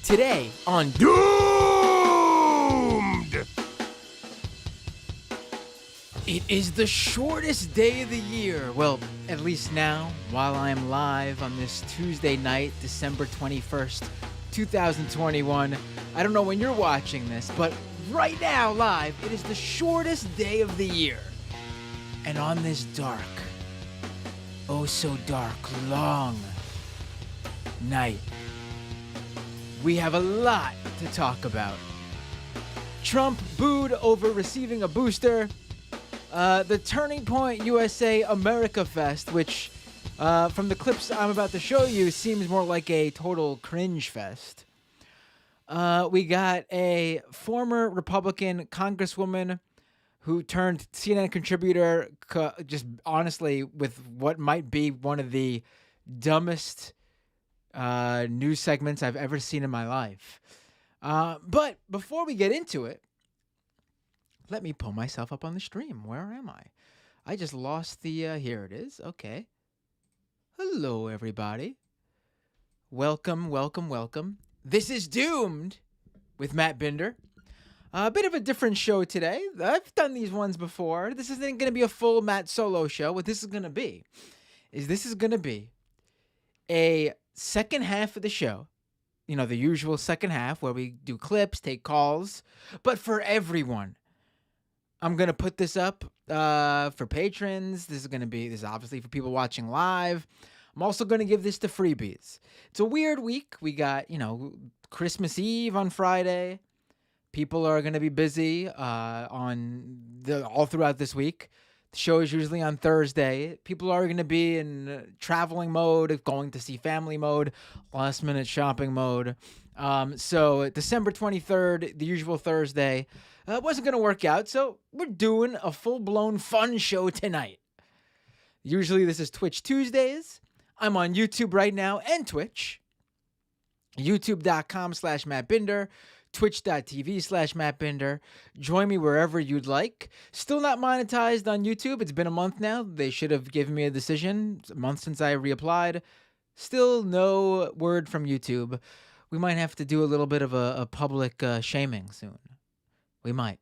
Today on Doomed! It is the shortest day of the year. Well, at least now, while I am live on this Tuesday night, December 21st, 2021. I don't know when you're watching this, but right now, live, it is the shortest day of the year. And on this dark, oh so dark, long night, we have a lot to talk about. Trump booed over receiving a booster. The Turning Point USA AmericaFest, which from the clips I'm about to show you seems more like a total cringe fest. We got a former Republican congresswoman who turned CNN contributor, just honestly, with what might be one of the dumbest news segments I've ever seen in my life. But before we get into it, let me pull myself up on the stream. Where am I? I just lost the, here it is. Okay. Hello, everybody. Welcome, welcome, welcome. This is Doomed with Matt Binder. A bit of a different show today. I've done these ones before. This isn't going to be a full Matt solo show. What this is going to be a second half of the show. You know, the usual second half where we do clips, take calls, but for everyone. I'm going to put this up for patrons. This is obviously for people watching live. I'm also going to give this to freebies. It's a weird week. We got, Christmas Eve on Friday. People are going to be busy all throughout this week. The show is usually on Thursday. People are going to be in traveling mode, going to see family mode, last minute shopping mode. So December 23rd, the usual Thursday, wasn't going to work out. So we're doing a full-blown fun show tonight. Usually this is Twitch Tuesdays. I'm on YouTube right now and Twitch. YouTube.com/MattBinder. Twitch.tv/MattBinder. Join me wherever you'd like. Still not monetized on YouTube. It's been a month now. They should have given me a decision. It's a month since I reapplied. Still no word from YouTube. We might have to do a little bit of a public shaming soon. We might.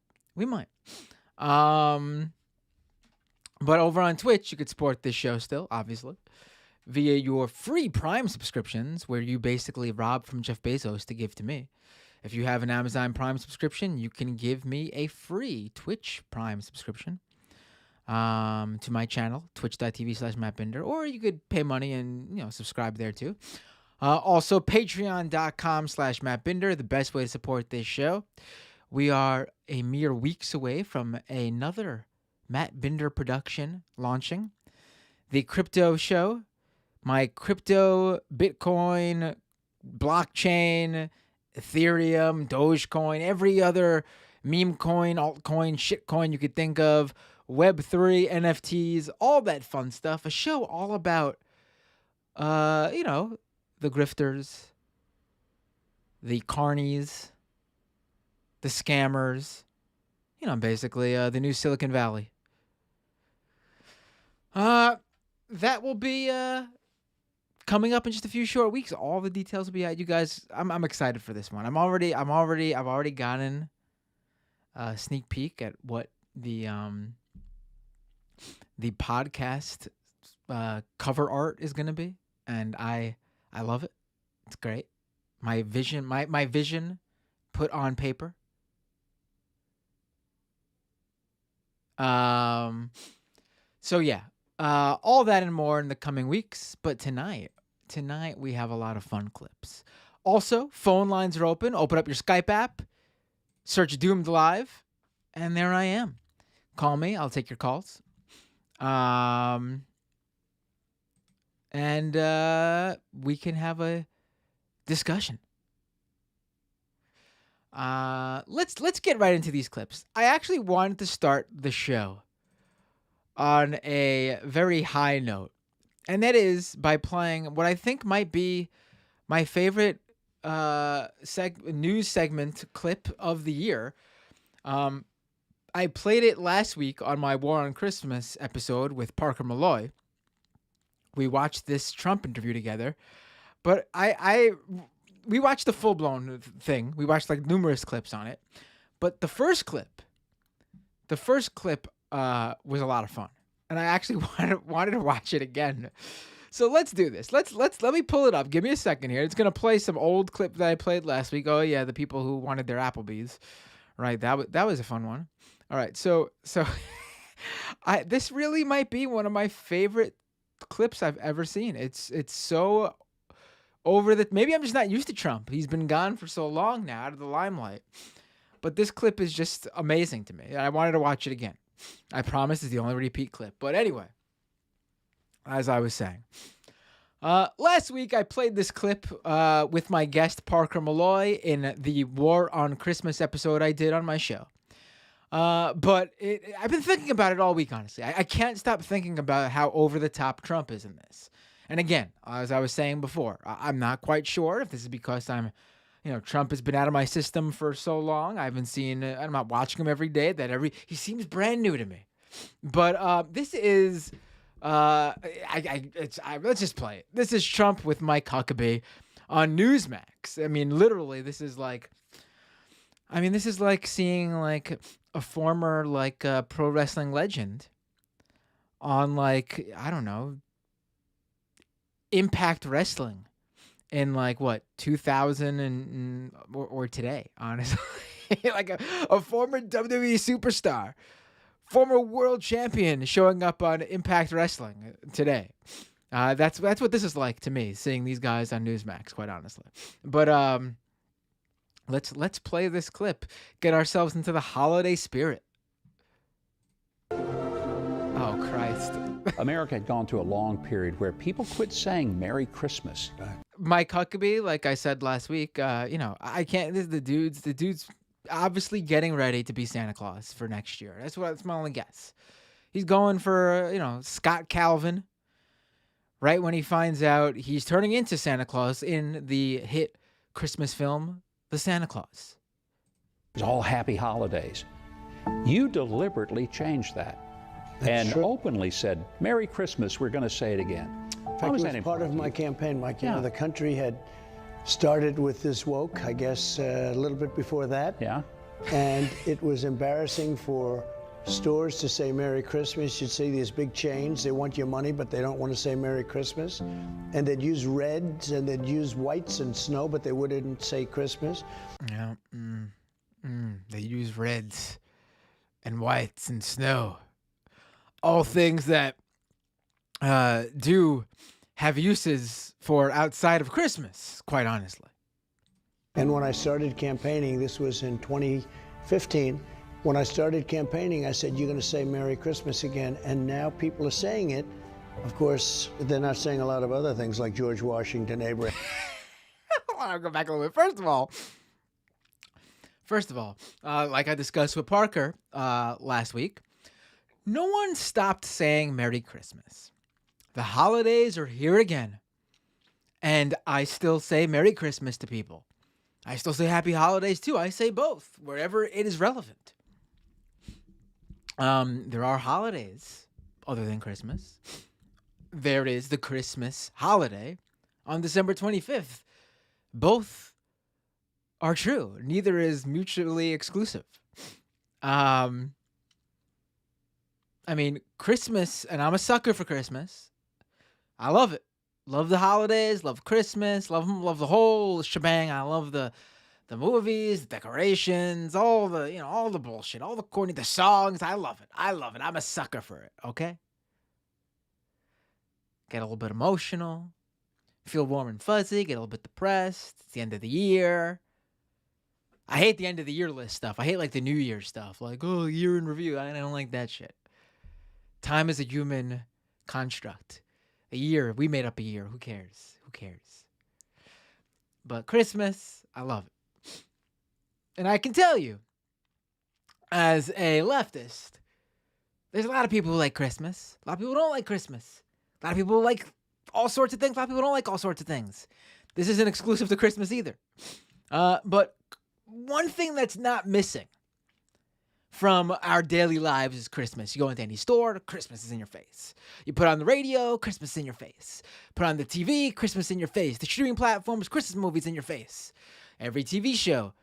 But over on Twitch, you could support this show still, obviously, via your free Prime subscriptions, where you basically rob from Jeff Bezos to give to me. If you have an Amazon Prime subscription, you can give me a free Twitch Prime subscription to my channel, twitch.tv/MattBinder, or you could pay money and, subscribe there too. Also, patreon.com/MattBinder, the best way to support this show. We are a mere weeks away from another Matt Binder production launching. The Crypto Show, my crypto, Bitcoin, blockchain, Ethereum, Dogecoin, every other meme coin, altcoin, shitcoin you could think of, Web3, NFTs, all that fun stuff. A show all about, the grifters, the carnies, the scammers, basically the new Silicon Valley. That will be coming up in just a few short weeks. All the details will be out. You guys, I'm excited for this one. I've already gotten a sneak peek at what the podcast cover art is gonna be, and I love it. It's great. My vision put on paper. So yeah, all that and more in the coming weeks. But tonight we have a lot of fun clips. Also, phone lines are open. Open up your Skype app, search Doomed Live, and there I am. Call me. I'll take your calls. And we can have a discussion. Let's get right into these clips. I actually wanted to start the show on a very high note, and that is by playing what I think might be my favorite news segment clip of the year. I played it last week on my War on Christmas episode with Parker Malloy. We watched this Trump interview together, but I we watched the full blown thing. We watched like numerous clips on it, but the first clip was a lot of fun, and I actually wanted to watch it again. So let's do this. Let me pull it up. Give me a second here. It's gonna play some old clip that I played last week. Oh yeah, the people who wanted their Applebee's, right? That was a fun one. All right, so this really might be one of my favorite clips I've ever seen. It's so over the. Maybe I'm just not used to Trump. He's been gone for so long now, out of the limelight. But this clip is just amazing to me. I wanted to watch it again. I promise it's the only repeat clip. But anyway, as I was saying, last week I played this clip with my guest Parker Malloy in the War on Christmas episode I did on my show. But I've been thinking about it all week, honestly. I can't stop thinking about how over the top Trump is in this. And again, as I was saying before, I'm not quite sure if this is because Trump has been out of my system for so long. I'm not watching him every day. He seems brand new to me. But this is, let's just play it. This is Trump with Mike Huckabee on Newsmax. I mean, literally, this is like seeing like a former pro wrestling legend on I don't know, Impact Wrestling in 2000 or today, honestly. Like a former WWE superstar, former world champion showing up on Impact Wrestling today. That's what this is like to me, seeing these guys on Newsmax, quite honestly. But let's play this clip, get ourselves into the holiday spirit. Oh, Christ. America had gone through a long period where people quit saying Merry Christmas. Mike Huckabee, like I said last week, I can't. This is the dude's obviously getting ready to be Santa Claus for next year. That's my only guess. He's going for Scott Calvin. Right when he finds out he's turning into Santa Claus in the hit Christmas film, The Santa Claus. It's all happy holidays. You deliberately changed that. That's true. Openly said, Merry Christmas, we're going to say it again. In fact, it was part of my campaign, Mike. You know, the country had started with this woke, I guess, a little bit before that. Yeah. And it was embarrassing for stores to say Merry Christmas. You'd see these big chains. They want your money, but they don't want to say Merry Christmas. And they'd use reds and they'd use whites and snow, but they wouldn't say Christmas. Yeah. They use reds and whites and snow. All things that do have uses for outside of Christmas, quite honestly. And when I started campaigning, this was in 2015, when I started campaigning, I said, you're going to say Merry Christmas again. And now people are saying it. Of course, they're not saying a lot of other things like George Washington, Abraham. I'll go back a little bit. First of all, like I discussed with Parker last week, no one stopped saying Merry Christmas. The holidays are here again. And I still say Merry Christmas to people. I still say Happy Holidays too. I say both, wherever it is relevant. There are holidays other than Christmas. There is the Christmas holiday on December 25th. Both are true. Neither is mutually exclusive. Christmas, and I'm a sucker for Christmas. I love it. Love the holidays, love Christmas, love the whole shebang. I love the movies, the decorations, all the bullshit, all the corny, the songs. I love it. I'm a sucker for it, okay? Get a little bit emotional, feel warm and fuzzy, get a little bit depressed. It's the end of the year. I hate the end of the year list stuff. I hate the New Year stuff, year in review. I don't like that shit. Time is a human construct. A year, we made up a year. Who cares? But Christmas, I love it. And I can tell you, as a leftist, there's a lot of people who like Christmas. A lot of people don't like Christmas. A lot of people like all sorts of things. A lot of people don't like all sorts of things. This isn't exclusive to Christmas either. But one thing that's not missing from our daily lives is Christmas. You go into any store, Christmas is in your face. You put on the radio, Christmas in your face. Put on the TV, Christmas in your face. The streaming platforms, Christmas movies in your face. Every TV show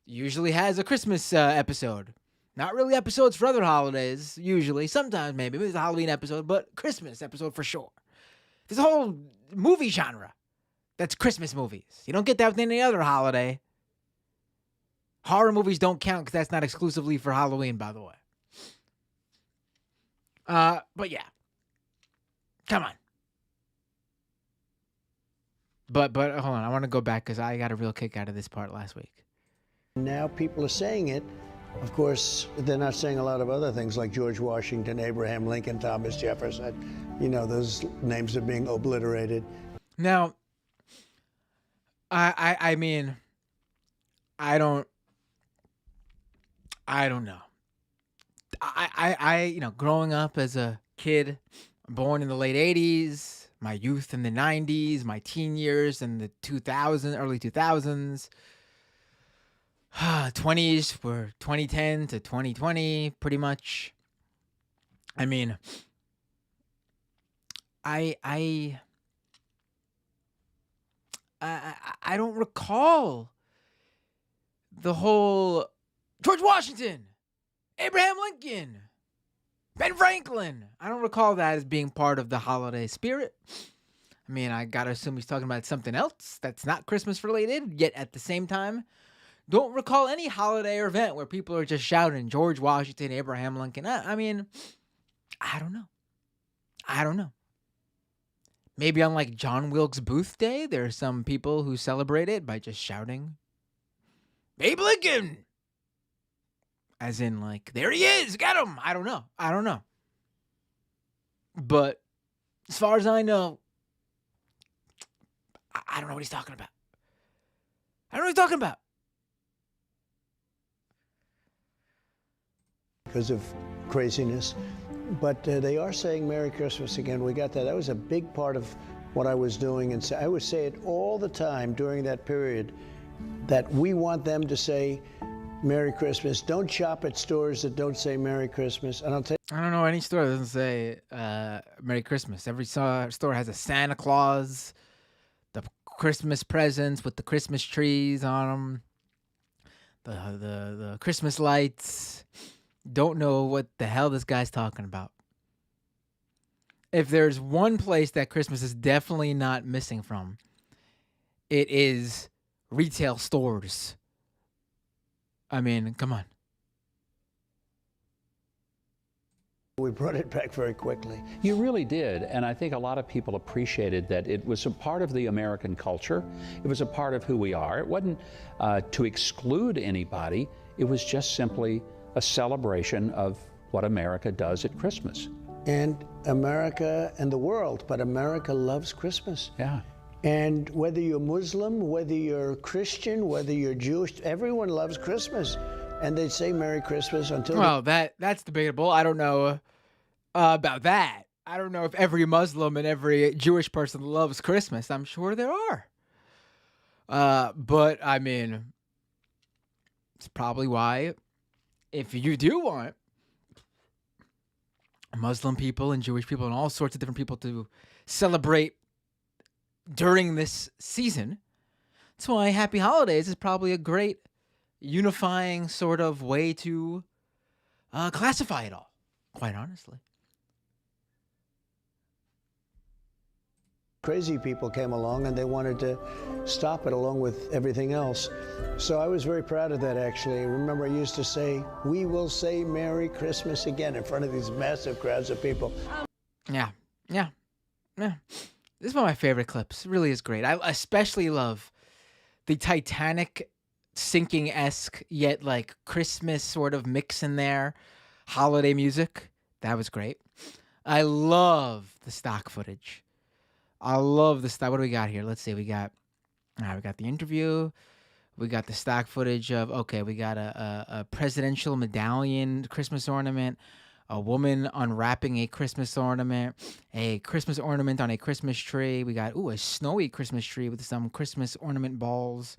usually has a Christmas episode. Not really episodes for other holidays, usually. Sometimes maybe there's a Halloween episode, but Christmas episode for sure. There's a whole movie genre that's Christmas movies. You don't get that with any other holiday. Horror movies don't count because that's not exclusively for Halloween, by the way. But yeah. Come on. But hold on, I want to go back because I got a real kick out of this part last week. Now people are saying it. Of course, they're not saying a lot of other things like George Washington, Abraham Lincoln, Thomas Jefferson. You know, those names are being obliterated. Now, I mean, I don't know. I growing up as a kid, born in the late 80s, my youth in the 90s, my teen years in the early 2000s, 20s were 2010 to 2020, pretty much. I mean, I don't recall the whole George Washington, Abraham Lincoln, Ben Franklin. I don't recall that as being part of the holiday spirit. I mean, I gotta assume he's talking about something else that's not Christmas related, yet at the same time, don't recall any holiday or event where people are just shouting George Washington, Abraham Lincoln. I mean, I don't know. Maybe on like John Wilkes Booth Day, there are some people who celebrate it by just shouting Abe Lincoln. As in, like, there he is, get him. I don't know. But as far as I know, I don't know what he's talking about. Because of craziness. But they are saying Merry Christmas again. We got that. That was a big part of what I was doing. And so I would say it all the time during that period, that we want them to say Merry Christmas. Don't shop at stores that don't say Merry Christmas. And I don't know any store that doesn't say Merry Christmas. Every store has a Santa Claus, the Christmas presents with the Christmas trees on them, the Christmas lights. Don't know what the hell this guy's talking about. If there's one place that Christmas is definitely not missing from, it is retail stores. I mean, come on. We brought it back very quickly. You really did, and I think a lot of people appreciated that it was a part of the American culture. It was a part of who we are. It wasn't to exclude anybody. It was just simply a celebration of what America does at Christmas. And America and the world, but America loves Christmas. Yeah. And whether you're Muslim, whether you're Christian, whether you're Jewish, everyone loves Christmas. And they say Merry Christmas until... Well, that's debatable. I don't know about that. I don't know if every Muslim and every Jewish person loves Christmas. I'm sure there are. But, I mean, it's probably why, if you do want Muslim people and Jewish people and all sorts of different people to celebrate during this season, that's why Happy Holidays is probably a great unifying sort of way to classify it all, quite honestly. Crazy people came along and they wanted to stop it along with everything else. So I was very proud of that, actually. Remember, I used to say, we will say Merry Christmas again in front of these massive crowds of people. Yeah. This is one of my favorite clips. It really is great. I especially love the Titanic sinking-esque, yet like Christmas sort of mix in there, holiday music. That was great. I love the stock footage. I love the stock. What do we got here? Let's see. We got the interview. We got the stock footage of, we got a presidential medallion Christmas ornament, a woman unwrapping a Christmas ornament, a Christmas ornament on a Christmas tree. We got, a snowy Christmas tree with some Christmas ornament balls.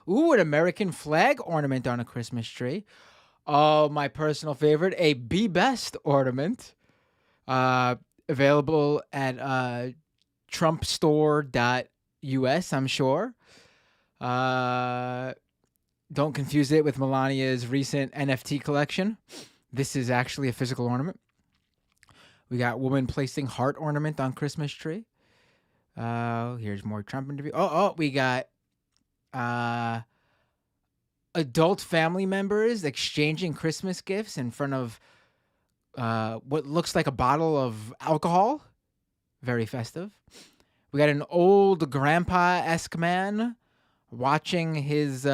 An American flag ornament on a Christmas tree. Oh, my personal favorite, a Be Best ornament, available at trumpstore.us, I'm sure. Don't confuse it with Melania's recent NFT collection. This is actually a physical ornament. We got woman placing heart ornament on Christmas tree. Here's more Trump interview. We got adult family members exchanging Christmas gifts in front of what looks like a bottle of alcohol. Very festive. We got an old grandpa-esque man watching his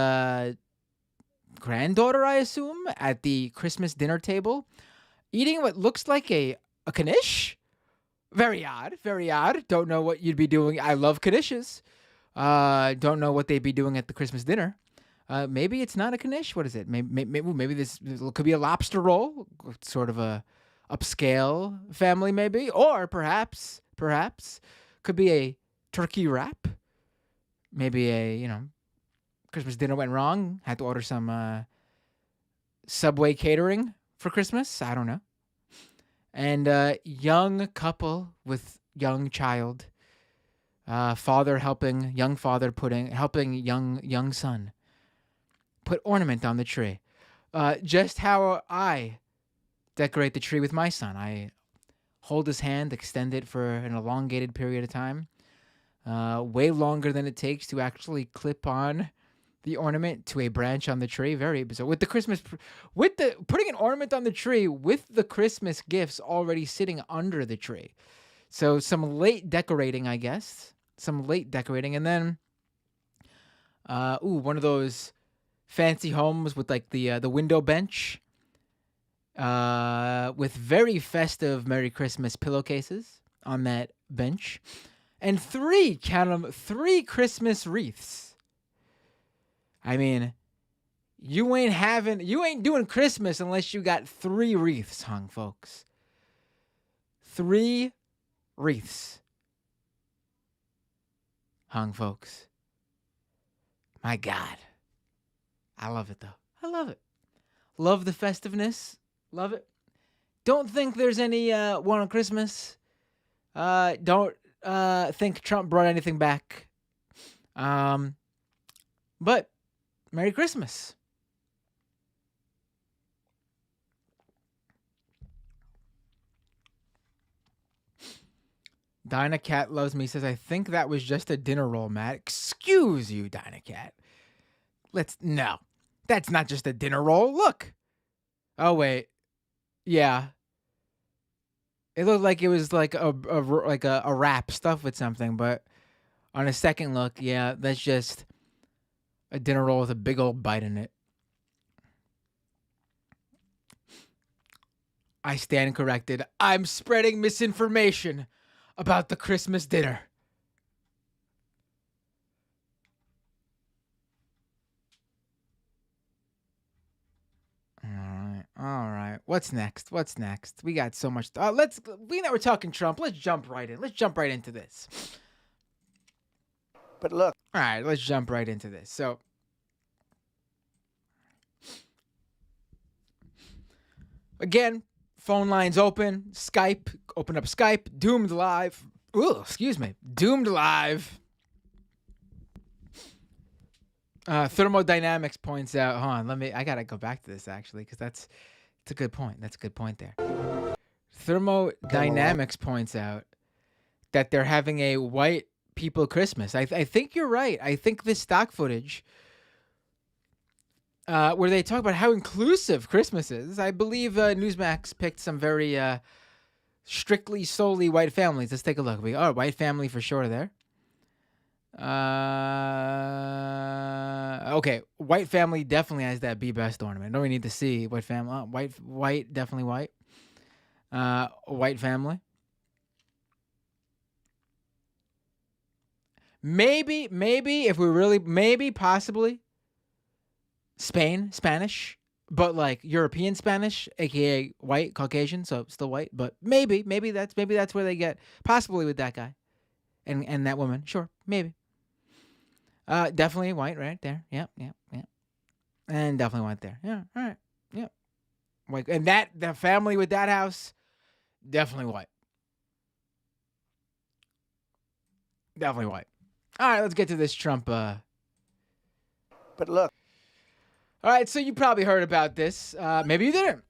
granddaughter, I assume, at the Christmas dinner table, eating what looks like a knish. Very odd, very odd. Don't know what you'd be doing. I love knishes. Don't know what they'd be doing at the Christmas dinner. Maybe it's not a knish. What is it? Maybe this could be a lobster roll, sort of a upscale family, maybe, or perhaps could be a turkey wrap. Maybe a Christmas dinner went wrong. Had to order some Subway catering for Christmas. I don't know. And young couple with young child. Father helping young son put ornament on the tree. Just how I decorate the tree with my son. I hold his hand, extend it for an elongated period of time. Way longer than it takes to actually clip on the ornament to a branch on the tree. Very bizarre. Putting an ornament on the tree with the Christmas gifts already sitting under the tree. So some late decorating, I guess. And then, one of those fancy homes with like the window bench, with very festive Merry Christmas pillowcases on that bench, and three Christmas wreaths. I mean, you ain't doing Christmas unless you got 3 wreaths hung, folks. 3 wreaths hung, folks. My God. I love it, though. I love it. Love the festiveness. Love it. Don't think there's any one on Christmas. Don't think Trump brought anything back. But Merry Christmas. Dinah Cat Loves Me says, I think that was just a dinner roll, Matt. Excuse you, Dinah Cat. No. That's not just a dinner roll. Look. Oh, wait. Yeah. It looked like it was like a wrap stuffed with something, but on a second look, yeah, that's just a dinner roll with a big old bite in it. I stand corrected. I'm spreading misinformation about the Christmas dinner. All right. What's next? We got so much. We're talking Trump. Let's jump right in. Let's jump right into this. But look. All right, let's jump right into this. So, again, phone lines open. Open up Skype. Doomed live. Doomed live. Thermodynamics points out. Hold on, I gotta go back to this actually, because it's a good point. That's a good point there. Thermodynamics points out that they're having a white people Christmas. I think you're right. I think this stock footage, where they talk about how inclusive Christmas is, I believe Newsmax picked some very strictly solely white families. Let's take a look. White family for sure there. Okay, white family definitely has that Be Best ornament. Don't we need to see white family? White, definitely white. White family. Maybe if we really, possibly Spanish, but like European Spanish, aka white, Caucasian, so still white, but maybe that's where they get, possibly with that guy and that woman. Sure, maybe. Definitely white right there. Yep. And definitely white there. Yeah, all right. Yep. Like, and the family with that house, definitely white. Definitely white. All right, let's get to this Trump. But look. All right, so you probably heard about this. Maybe you didn't.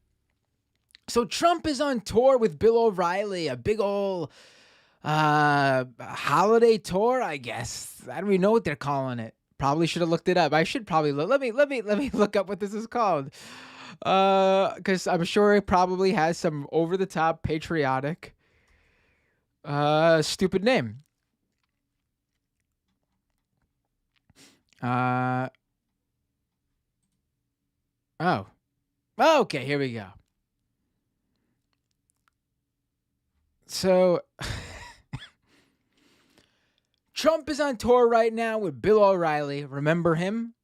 So Trump is on tour with Bill O'Reilly, a big old holiday tour, I guess. I don't even know what they're calling it. Probably should have looked it up. I should probably look. Let me look up what this is called. Because I'm sure it probably has some over the top patriotic stupid name. Oh. Okay, here we go. So Trump is on tour right now with Bill O'Reilly. Remember him?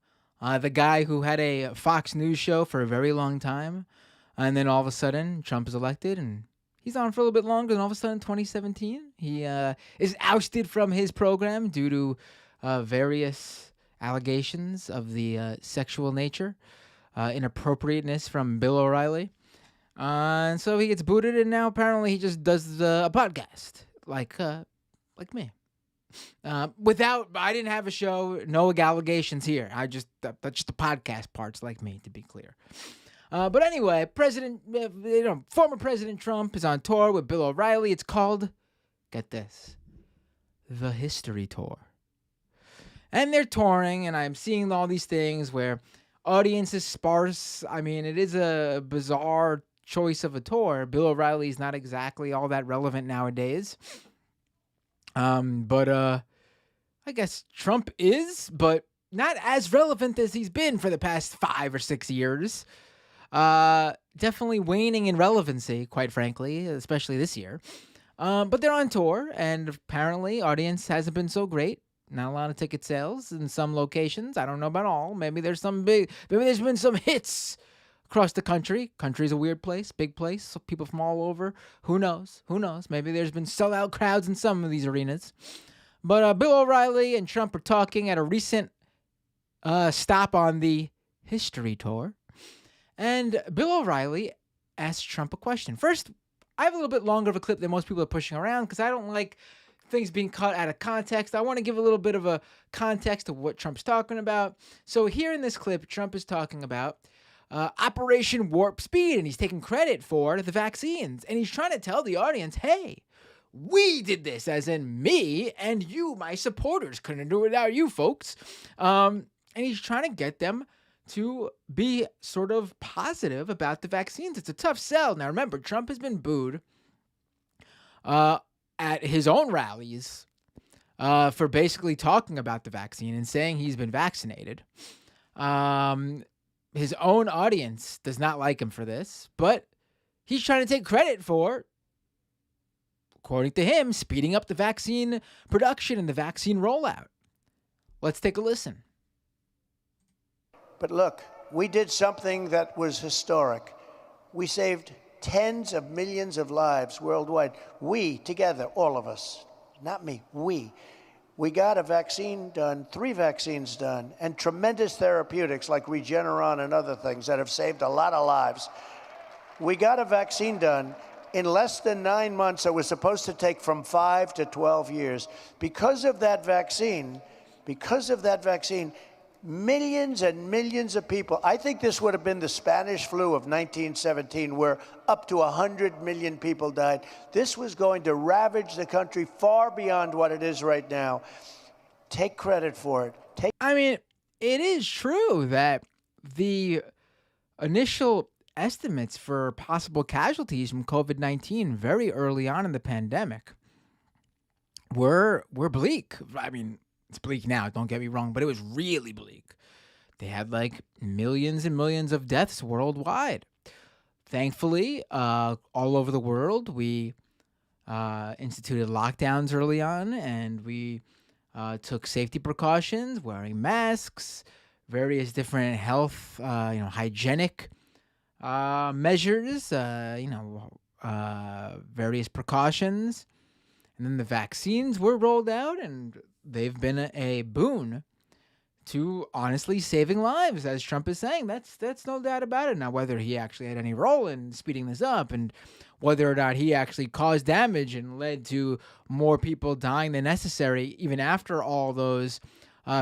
The guy who had a Fox News show for a very long time. And then all of a sudden, Trump is elected and he's on for a little bit longer. And all of a sudden, 2017, he is ousted from his program due to various allegations of the sexual nature, inappropriateness from Bill O'Reilly. And so he gets booted, and now apparently he just does a podcast, like me. I didn't have a show, no allegations here. That's just the podcast parts, like me, to be clear. But anyway, former President Trump is on tour with Bill O'Reilly. It's called, get this, the History Tour. And they're touring, and I'm seeing all these things where audience is sparse. I mean, it is a bizarre choice of a tour. Bill O'Reilly is not exactly all that relevant nowadays. But I guess Trump is, but not as relevant as he's been for the past 5 or 6 years. Definitely waning in relevancy, quite frankly, especially this year. But they're on tour, and apparently audience hasn't been so great. Not a lot of ticket sales in some locations. I don't know about all. Maybe there's been some hits across the country. Country's a weird place, big place. So people from all over. Who knows? Maybe there's been sellout crowds in some of these arenas. But Bill O'Reilly and Trump are talking at a recent stop on the History Tour. And Bill O'Reilly asked Trump a question. First, I have a little bit longer of a clip than most people are pushing around because I don't like things being cut out of context. I want to give a little bit of a context of what Trump's talking about. So here in this clip, Trump is talking about Operation Warp Speed, and he's taking credit for the vaccines. And he's trying to tell the audience, hey, we did this, as in me and you, my supporters. Couldn't do it without you folks. And he's trying to get them to be sort of positive about the vaccines. It's a tough sell. Now, remember, Trump has been booed at his own rallies for basically talking about the vaccine and saying he's been vaccinated. His own audience does not like him for this, but he's trying to take credit for, according to him, speeding up the vaccine production and the vaccine rollout. Let's take a listen. But look, we did something that was historic. We saved tens of millions of lives worldwide. We, together, all of us, not me, we got a vaccine done, 3 vaccines done, and tremendous therapeutics like Regeneron and other things that have saved a lot of lives. We got a vaccine done in less than 9 months that was supposed to take from 5 to 12 years. Because of that vaccine, millions and millions of people. I think this would have been the Spanish flu of 1917, where up to 100 million people died. This was going to ravage the country far beyond what it is right now. Take credit for it. I mean, it is true that the initial estimates for possible casualties from COVID-19 very early on in the pandemic were bleak. I mean, it's bleak now, don't get me wrong, but it was really bleak. They had like millions and millions of deaths worldwide. Thankfully, all over the world, we instituted lockdowns early on, and we took safety precautions, wearing masks, various different health, hygienic measures, various precautions. And then the vaccines were rolled out, and they've been a boon to honestly saving lives, as Trump is saying. That's no doubt about it. Now, whether he actually had any role in speeding this up and whether or not he actually caused damage and led to more people dying than necessary, even after all those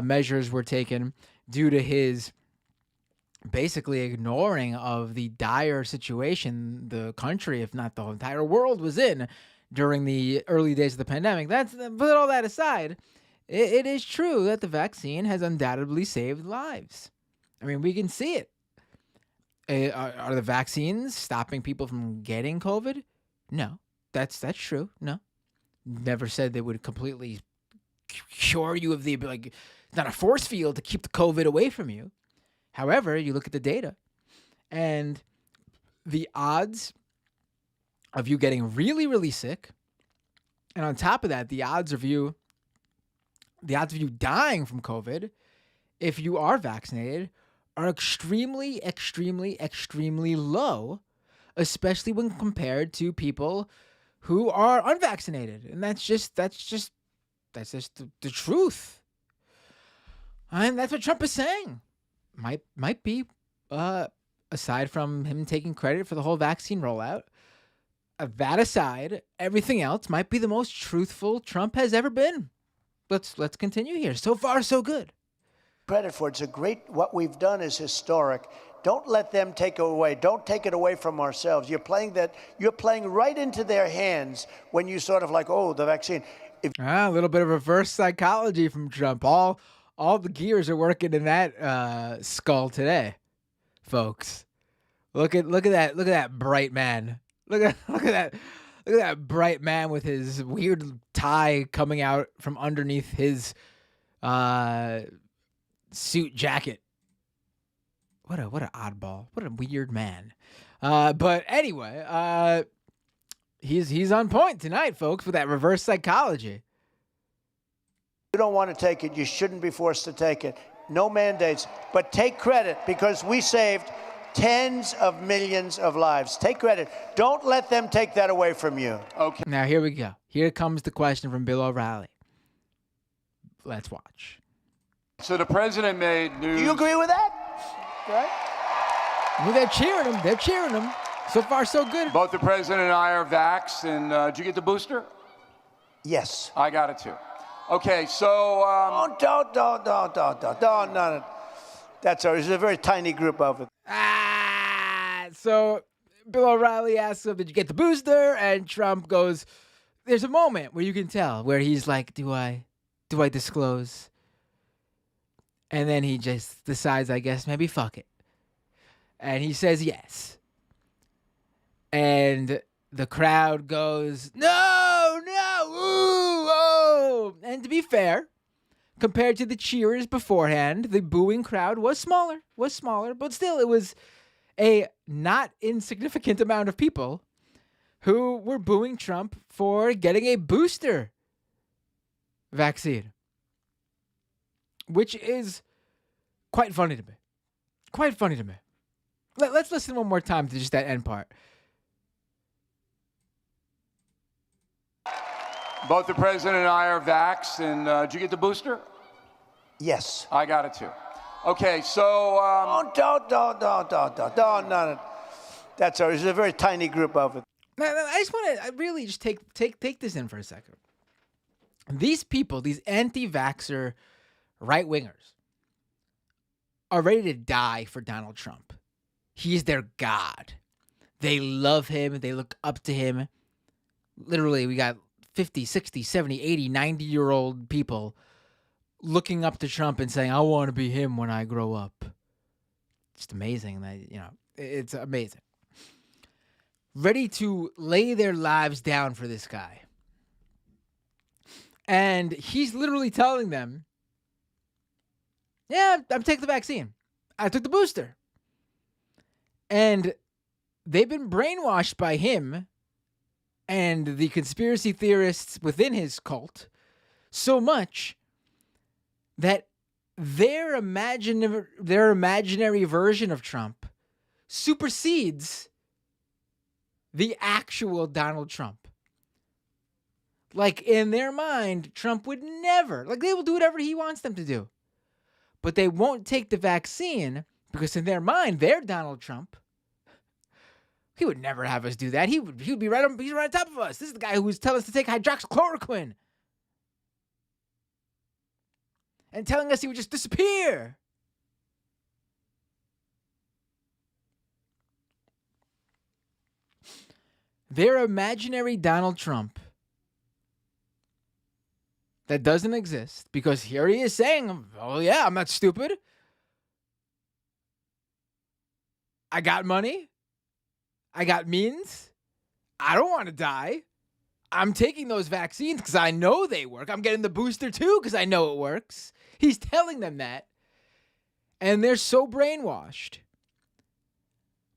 measures were taken due to his basically ignoring of the dire situation the country, if not the entire world, was in during the early days of the pandemic. Put all that aside, it is true that the vaccine has undoubtedly saved lives. I mean, we can see it. Are the vaccines stopping people from getting COVID? No, that's true. No, never said they would completely cure you of the, like, it's not a force field to keep the COVID away from you. However, you look at the data, and the odds of you getting really, really sick, and on top of that, the odds of you dying from COVID, if you are vaccinated, are extremely, extremely, extremely low, especially when compared to people who are unvaccinated. And that's just the truth. And that's what Trump is saying. Might be, aside from him taking credit for the whole vaccine rollout, that aside, everything else might be the most truthful Trump has ever been. Let's continue here. So far, so good. Credit for it's a great. What we've done is historic. Don't let them take it away. Don't take it away from ourselves. You're playing right into their hands when you sort of like, oh, the vaccine. A little bit of reverse psychology from Trump. All the gears are working in that skull today, folks. Look at that bright man. Look at that bright man with his weird tie coming out from underneath his suit jacket. What an oddball. What a weird man. But anyway, he's on point tonight, folks, with that reverse psychology. You don't want to take it. You shouldn't be forced to take it. No mandates, but take credit because we saved tens of millions of lives. Take credit. Don't let them take that away from you. Okay. Now here we go. Here comes the question from Bill O'Reilly. Let's watch. So the president made news. Do you agree with that? Right? Well, they're cheering him. So far, so good. Both the president and I are vaxxed. And did you get the booster? Yes. I got it too. Okay, so... Don't. No. That's all. There's a very tiny group of it. So Bill O'Reilly asks him, did you get the booster? And Trump goes, there's a moment where you can tell, where he's like, do I disclose? And then he just decides, I guess, maybe fuck it. And he says yes. And the crowd goes, no, ooh, oh. And to be fair, compared to the cheers beforehand, the booing crowd was smaller, but still it was a not insignificant amount of people who were booing Trump for getting a booster vaccine, which is quite funny to me. Let's listen one more time to just that end part. Both the president and I are vaxxed. And did you get the booster? Yes. I got it too. Okay, so... Don't. No. That's all. There's a very tiny group of it. I just want to really just take this in for a second. These people, these anti-vaxxer right-wingers, are ready to die for Donald Trump. He's their god. They love him. They look up to him. Literally, we got 50, 60, 70, 80, 90-year-old people looking up to Trump and saying, I want to be him when I grow up. Just amazing. It's amazing. Ready to lay their lives down for this guy. And he's literally telling them, yeah, I'm taking the vaccine. I took the booster. And they've been brainwashed by him and the conspiracy theorists within his cult so much that their imaginary version of Trump supersedes the actual Donald Trump. Like, in their mind, Trump would never, they will do whatever he wants them to do. but they won't take the vaccine because in their mind, they're Donald Trump. He would never have us do that. He would be he's right on top of us. This is the guy who was telling us to take hydroxychloroquine and telling us he would just disappear. Their imaginary Donald Trump that doesn't exist, because here he is saying, oh yeah, I'm not stupid. I got money. I got means. I don't want to die. I'm taking those vaccines because I know they work. I'm getting the booster too because I know it works. He's telling them that. And they're so brainwashed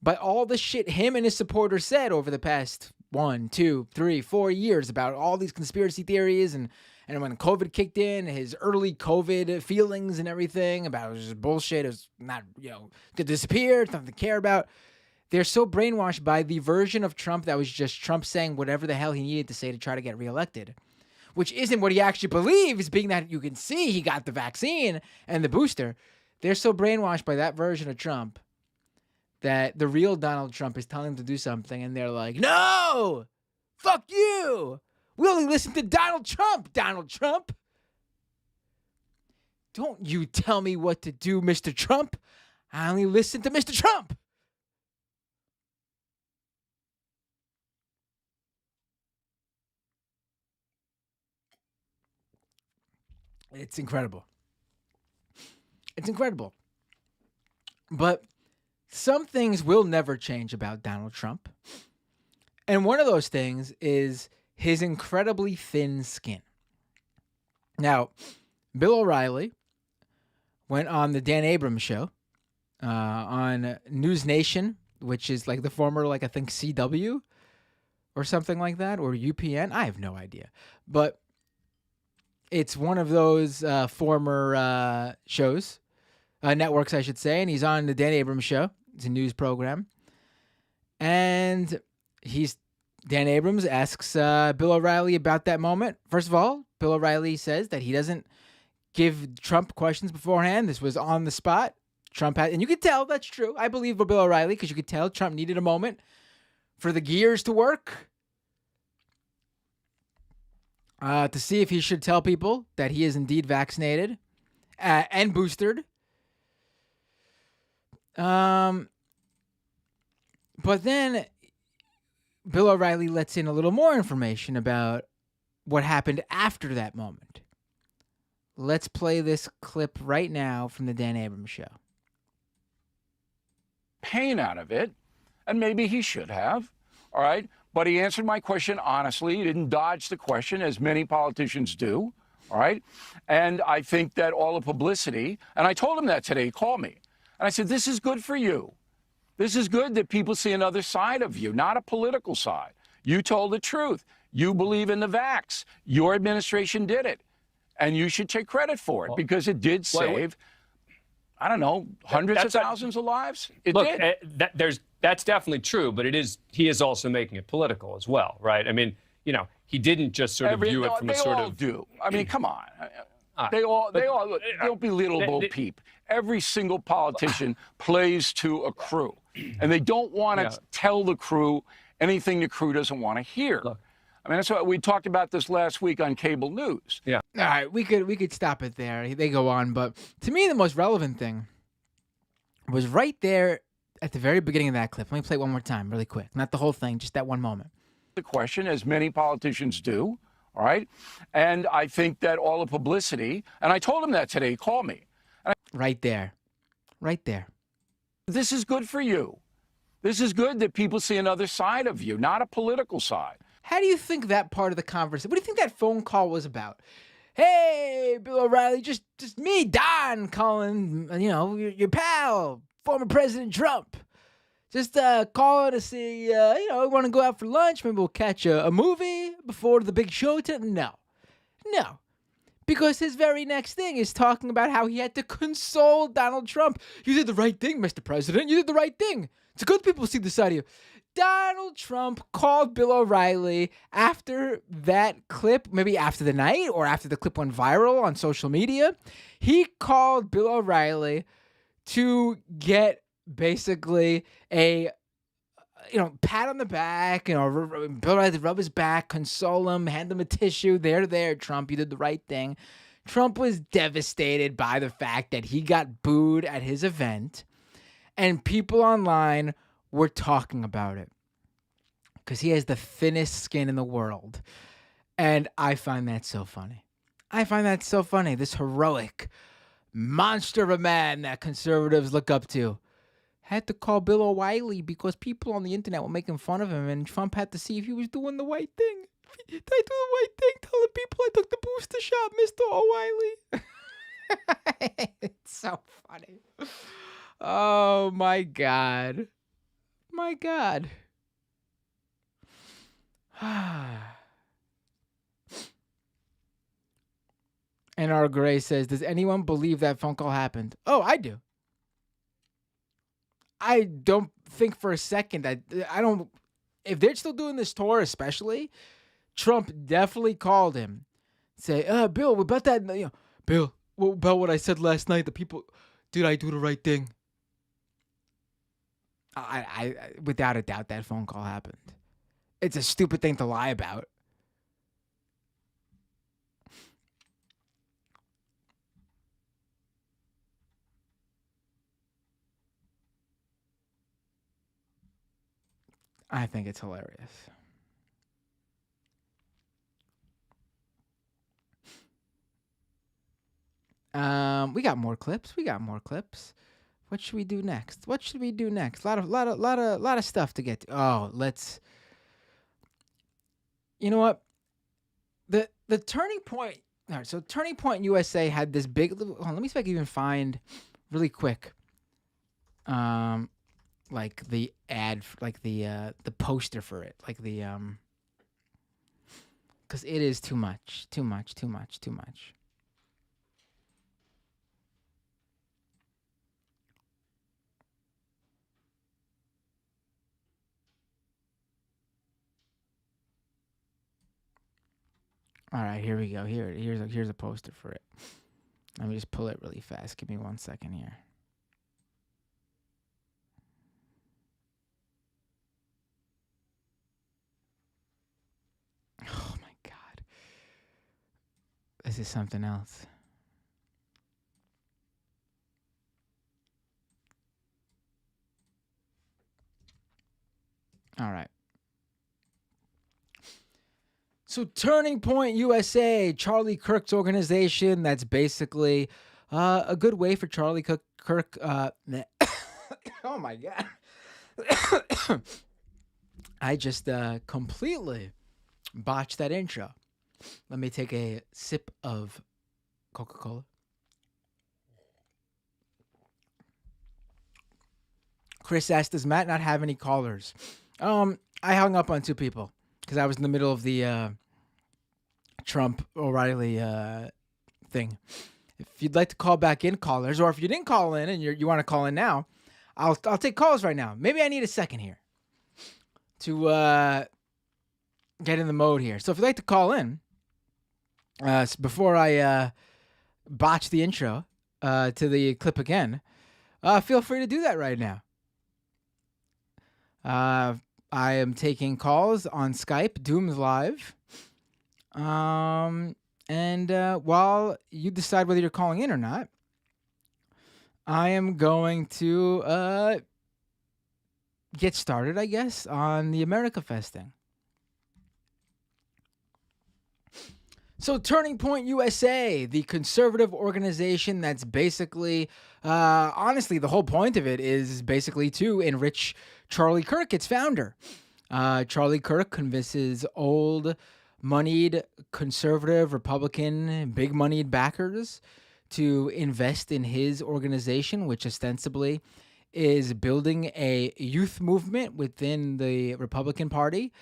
by all the shit him and his supporters said over the past 1, 2, 3, 4 years about all these conspiracy theories and when COVID kicked in, his early COVID feelings and everything about it was just bullshit. It was not, to disappear, nothing to care about. They're so brainwashed by the version of Trump that was just Trump saying whatever the hell he needed to say to try to get reelected, which isn't what he actually believes, being that you can see he got the vaccine and the booster. They're so brainwashed by that version of Trump that the real Donald Trump is telling them to do something, and they're like, no, fuck you. We only listen to Donald Trump, Donald Trump. Don't you tell me what to do, Mr. Trump. I only listen to Mr. Trump. It's incredible. It's incredible. But some things will never change about Donald Trump. And one of those things is his incredibly thin skin. Now, Bill O'Reilly went on the Dan Abrams show on News Nation, which is like the former, I think, CW or something like that, or UPN. I have no idea. But it's one of those former shows, networks, I should say, and he's on the Dan Abrams show. It's a news program. And Dan Abrams asks Bill O'Reilly about that moment. First of all, Bill O'Reilly says that he doesn't give Trump questions beforehand. This was on the spot. Trump had, and you could tell that's true. I believe Bill O'Reilly because you could tell Trump needed a moment for the gears to work. To see if he should tell people that he is indeed vaccinated and boosted. But then Bill O'Reilly lets in a little more information about what happened after that moment. Let's play this clip right now from the Dan Abrams show. Pain out of it, and maybe he should have, all right? But he answered my question honestly. He didn't dodge the question, as many politicians do, all right? And I think that all the publicity, and I told him that today, he called me, and I said, this is good for you. This is good that people see another side of you, not a political side. You told the truth. You believe in the vax. Your administration did it. And you should take credit for it because it did save, I don't know, hundreds of thousands of lives. It did. That's definitely true, but he is also making it political as well, right? I mean, he didn't just sort of view it from a sort of... They all do. I mean, come on. They all don't belittle Bo Peep. Every single politician plays to a crew, and they don't want to tell the crew anything the crew doesn't want to hear. Look, I mean, that's what we talked about this last week on cable news. Yeah. All right, we could stop it there. They go on, but to me, the most relevant thing was right there at the very beginning of that clip. Let me play it one more time, really quick. Not the whole thing, just that one moment. The question, as many politicians do, all right? And I think that all the publicity, and I told him that today, he called me. Right there. Right there. This is good for you. This is good that people see another side of you, not a political side. How do you think that part of the conversation, what do you think that phone call was about? Hey, Bill O'Reilly, just me, Don, calling, your pal, former President Trump. Just calling to see, we want to go out for lunch. Maybe we'll catch a movie before the big show. No. Because his very next thing is talking about how he had to console Donald Trump. You did the right thing, Mr. President. You did the right thing. It's good people see the side of you. Donald Trump called Bill O'Reilly after that clip, maybe after the night or after the clip went viral on social media. He called Bill O'Reilly to get basically a pat on the back, Bill O'Reilly rub his back, console him, hand him a tissue. There, Trump, you did the right thing. Trump was devastated by the fact that he got booed at his event, and people online were talking about it because he has the thinnest skin in the world. And I find that so funny. This heroic monster of a man that conservatives look up to had to call Bill O'Reilly because people on the internet were making fun of him, and Trump had to see if he was doing the right thing. Did I do the right thing? Telling people I took the booster shot, Mr. O'Reilly. It's so funny. Oh, my God. My God. And our Gray says, does anyone believe that phone call happened? Oh, I do. I don't think for a second that I don't. If they're still doing this tour, especially, Trump definitely called him. Say, Bill, about that, Bill, about what I said last night. The people, did I do the right thing? I without a doubt, that phone call happened. It's a stupid thing to lie about. I think it's hilarious. We got more clips. What should we do next? A lot of stuff to get to. Oh, let's. You know what? The Turning Point. All right, so Turning Point USA had this big. Let me see if I can even find really quick. Like the ad, like the poster for it, like the because it is too much. All right, here we go. Here's a poster for it. Let me just pull it really fast. Give me 1 second here. Oh my God. This is something else. All right. So Turning Point USA, Charlie Kirk's organization, that's basically a good way for Charlie Kirk. Oh my God. I just completely botched that intro. Let me take a sip of Coca-Cola. Chris asked, does Matt not have any callers? I hung up on two people because I was in the middle of the Trump O'Reilly thing. If you'd like to call back in, callers, or if you didn't call in and you want to call in now, I'll take calls right now. Maybe I need a second here to get in the mode here. So if you'd like to call in, before I botch the intro to the clip again, feel free to do that right now. I am taking calls on Skype, Doom's live. And while you decide whether you're calling in or not, I am going to get started, I guess, on the AmericaFest thing. So Turning Point USA, the conservative organization that's basically, honestly, the whole point of it is basically to enrich Charlie Kirk, its founder. Charlie Kirk convinces old, moneyed, conservative, Republican, big-moneyed backers to invest in his organization, which ostensibly is building a youth movement within the Republican Party.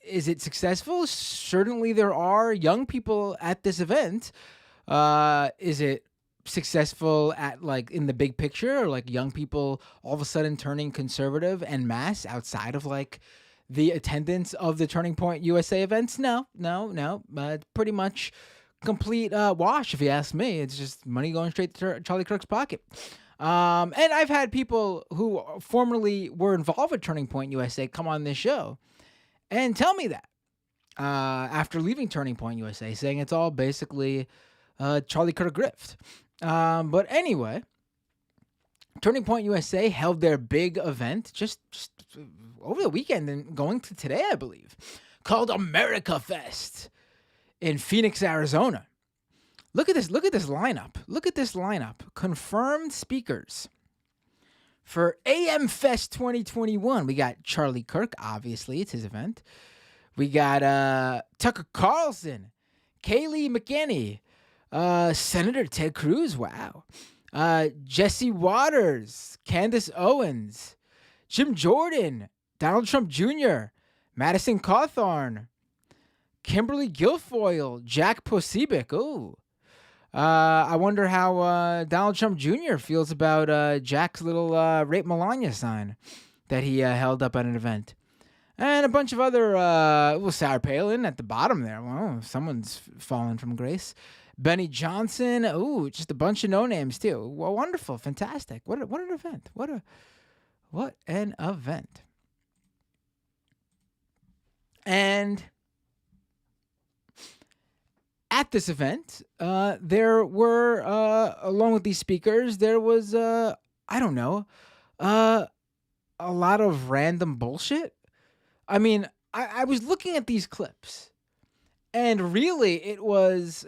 Is it successful? Certainly there are young people at this event. Is it successful at like in the big picture, or like young people all of a sudden turning conservative en masse outside of like the attendance of the Turning Point USA events? No. Pretty much complete wash, if you ask me. It's just money going straight to Charlie Kirk's pocket. And I've had people who formerly were involved with Turning Point USA come on this show and tell me that after leaving Turning Point USA, saying it's all basically Charlie Kirk grift. But anyway, Turning Point USA held their big event just over the weekend and going to today, I believe, called AmericaFest in Phoenix, Arizona. Look at this lineup. Confirmed speakers for AmFest 2021. We got Charlie Kirk, obviously, it's his event. We got Tucker Carlson, Kayleigh McEnany, Senator Ted Cruz, wow. Jesse Waters, Candace Owens, Jim Jordan, Donald Trump Jr., Madison Cawthorn, Kimberly Guilfoyle, Jack Posobiec. Ooh. I wonder how Donald Trump Jr. feels about Jack's little Rape Melania sign that he held up at an event. And a bunch of other, Sarah Palin at the bottom there. Well, someone's fallen from grace. Benny Johnson. Ooh, just a bunch of no-names, too. Well, wonderful. Fantastic. What an event. What an event. And at this event, there were, along with these speakers, there was, a lot of random bullshit. I mean, I was looking at these clips, and really it was,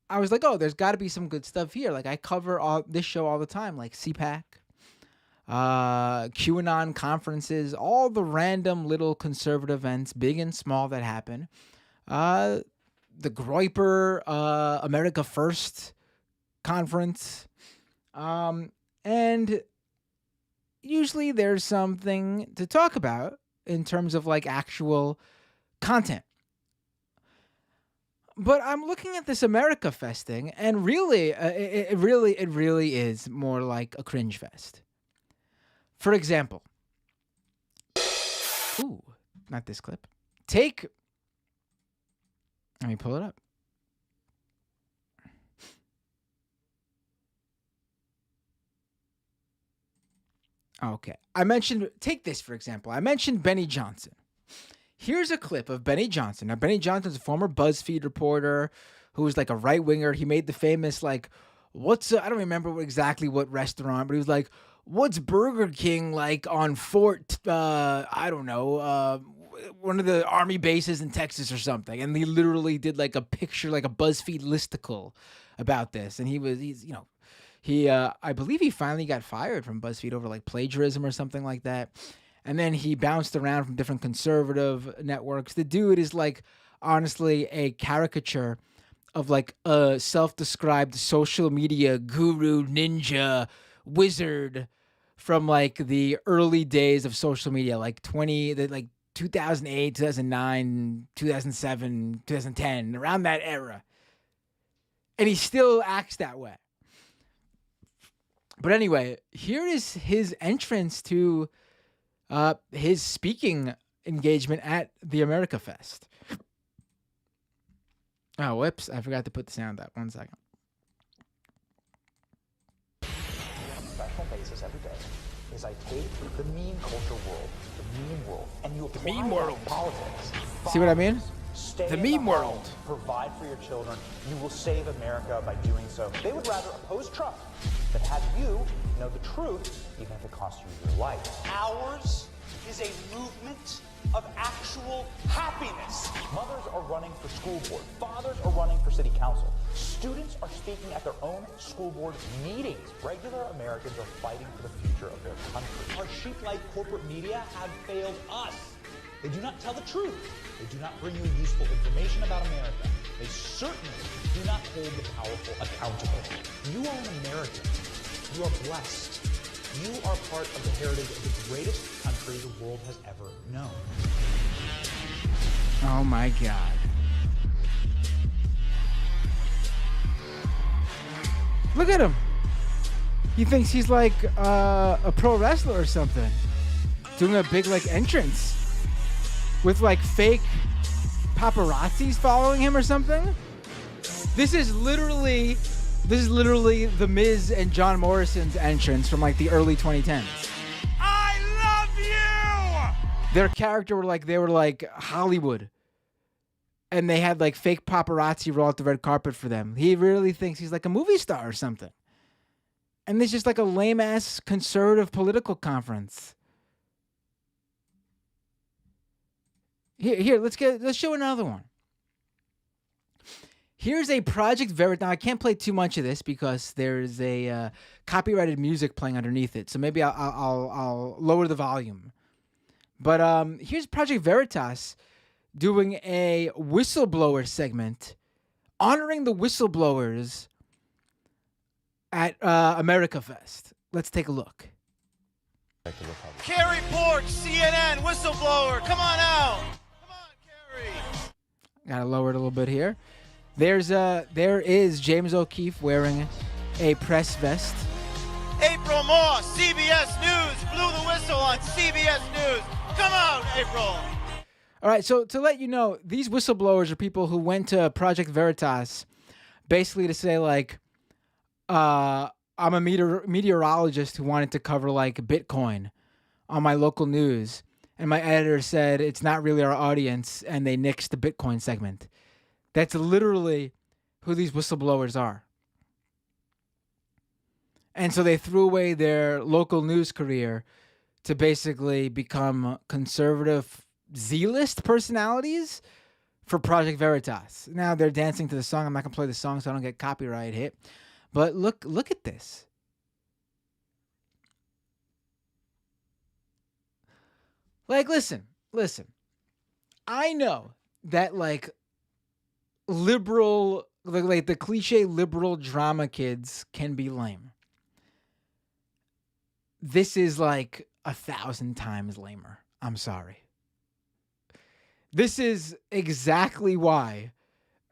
I was like, oh, there's got to be some good stuff here. Like, I cover this show all the time, like CPAC, QAnon conferences, all the random little conservative events, big and small, that happen. The Groyper America First conference. And usually there's something to talk about in terms of like actual content. But I'm looking at this AmericaFest thing, and really, it really is more like a cringe fest. For example, not this clip. Let me pull it up. Okay. Take this, for example. I mentioned Benny Johnson. Here's a clip of Benny Johnson. Now, Benny Johnson's a former BuzzFeed reporter who was like a right-winger. He made the famous, like, I don't remember exactly what restaurant, but he was like, what's Burger King like on Fort, one of the army bases in Texas or something. And he literally did like a picture, like a BuzzFeed listicle about this. And I believe he finally got fired from BuzzFeed over like plagiarism or something like that. And then he bounced around from different conservative networks. The dude is like, honestly, a caricature of like a self-described social media guru, ninja, wizard from like the early days of social media, like 2008, 2009, 2007, 2010, around that era. And he still acts that way. But anyway, here is his entrance to his speaking engagement at the AmericaFest. Oh, whoops. I forgot to put the sound up. 1 second. Professional basis every day is I take the meme culture world, the meme world, and you apply meme world. Politics. See what I mean? Stay The in meme world. home, provide for your children. You will save America by doing so. They would rather oppose Trump than have you know the truth, even if it costs you your life. Ours is a movement of actual happiness. Mothers are running for school board. Fathers are running for city council. Students are speaking at their own school board meetings. Regular Americans are fighting for the future of their country. Our sheep-like corporate media have failed us. They do not tell the truth. They do not bring you useful information about America. They certainly do not hold the powerful accountable. You are an American. You are blessed. You are part of the heritage of the greatest country the world has ever known. Oh my God. Look at him. He thinks he's like a pro wrestler or something. Doing a big like entrance with like fake paparazzis following him or something. This is literally The Miz and John Morrison's entrance from like the early 2010s. I love you! Their character they were like Hollywood. And they had like fake paparazzi roll out the red carpet for them. He really thinks he's like a movie star or something. And this is just like a lame ass conservative political conference. Here, let's show another one. Here's a Project Veritas. Now I can't play too much of this because there's a copyrighted music playing underneath it. So maybe I'll lower the volume. But here's Project Veritas doing a whistleblower segment honoring the whistleblowers at AmericaFest. Let's take a look. Carrie Porch, CNN, whistleblower. Come on out. Come on, Carrie. Gotta lower it a little bit here. There is James O'Keefe wearing a press vest. April Moss, CBS News, blew the whistle on CBS News. Come out, April. All right, so to let you know, these whistleblowers are people who went to Project Veritas basically to say, like, I'm a meteorologist who wanted to cover, like, Bitcoin on my local news. And my editor said, it's not really our audience, and they nixed the Bitcoin segment. That's literally who these whistleblowers are. And so they threw away their local news career to basically become conservative Z-list personalities for Project Veritas. Now they're dancing to the song. I'm not gonna play the song so I don't get copyright hit. But look at this. Like, listen. I know that like liberal, like the cliche liberal drama kids can be lame. This is like 1,000 times lamer. I'm sorry. This is exactly why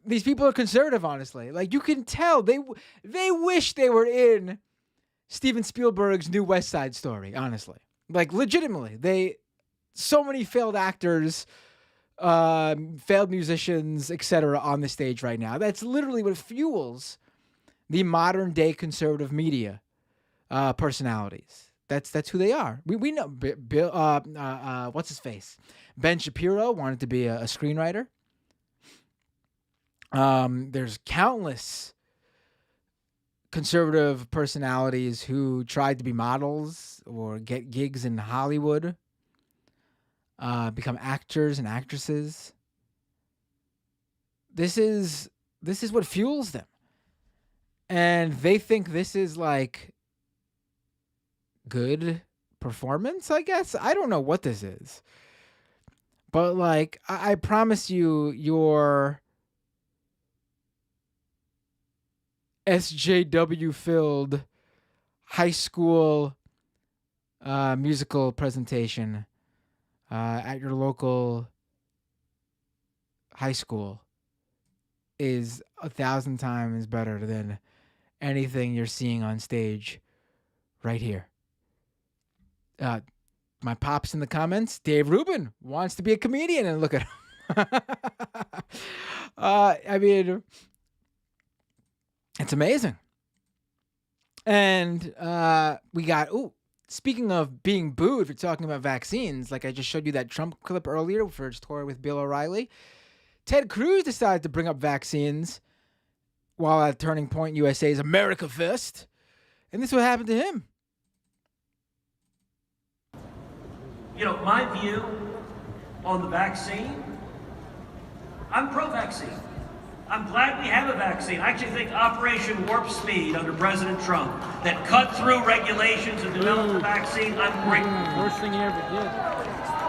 these people are conservative, honestly. Like, you can tell they wish they were in Steven Spielberg's new West Side Story, honestly. Like, legitimately. So many failed actors, failed musicians, etc. on the stage right now. That's literally what fuels the modern day conservative media personalities. That's who they are. We know Bill. What's his face? Ben Shapiro wanted to be a screenwriter. There's countless conservative personalities who tried to be models or get gigs in Hollywood, become actors and actresses. This is what fuels them. And they think this is like good performance, I guess. I don't know what this is. But like, I promise you, your SJW-filled high school musical presentation at your local high school is 1,000 times better than anything you're seeing on stage right here. My pops in the comments, Dave Rubin wants to be a comedian, and look at him. I mean, it's amazing. And we got, speaking of being booed for talking about vaccines, like I just showed you that Trump clip earlier for his tour with Bill O'Reilly, Ted Cruz decided to bring up vaccines while at Turning Point USA's AmericaFest. And this is what happened to him. You know, my view on the vaccine, I'm pro-vaccine. I'm glad we have a vaccine. I actually think Operation Warp Speed under President Trump that cut through regulations and developed the vaccine, I'm grateful. Worst thing he ever did.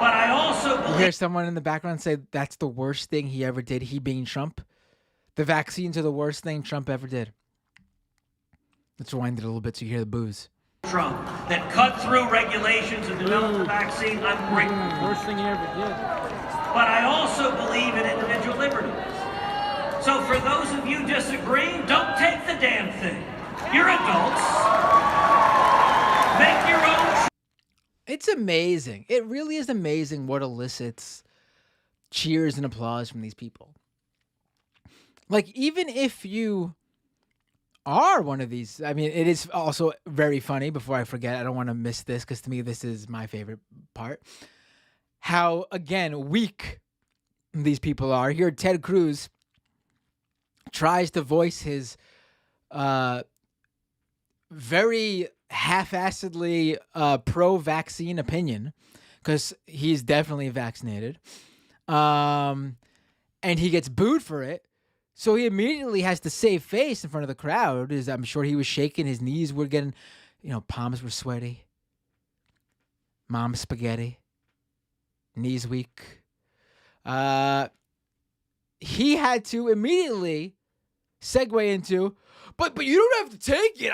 But I also believe... You hear someone in the background say that's the worst thing he ever did, he being Trump? The vaccines are the worst thing Trump ever did. Let's rewind it a little bit so you hear the boos. Trump that cut through regulations and developed the vaccine, I'm grateful. Worst thing he ever did. but I also believe in individual liberty. So for those of you disagreeing, don't take the damn thing. You're adults. Make your own. It's amazing. It really is amazing what elicits cheers and applause from these people. Like, even if you are one of these, I mean, it is also very funny. Before I forget, I don't want to miss this because to me, this is my favorite part. How, again, weak these people are. Here, Ted Cruz tries to voice his very half-assedly pro-vaccine opinion because he's definitely vaccinated. And he gets booed for it. So he immediately has to save face in front of the crowd. I'm sure he was shaking. His knees were getting, palms were sweaty. Mom's spaghetti. Knees weak. He had to immediately segue into, but you don't have to take it.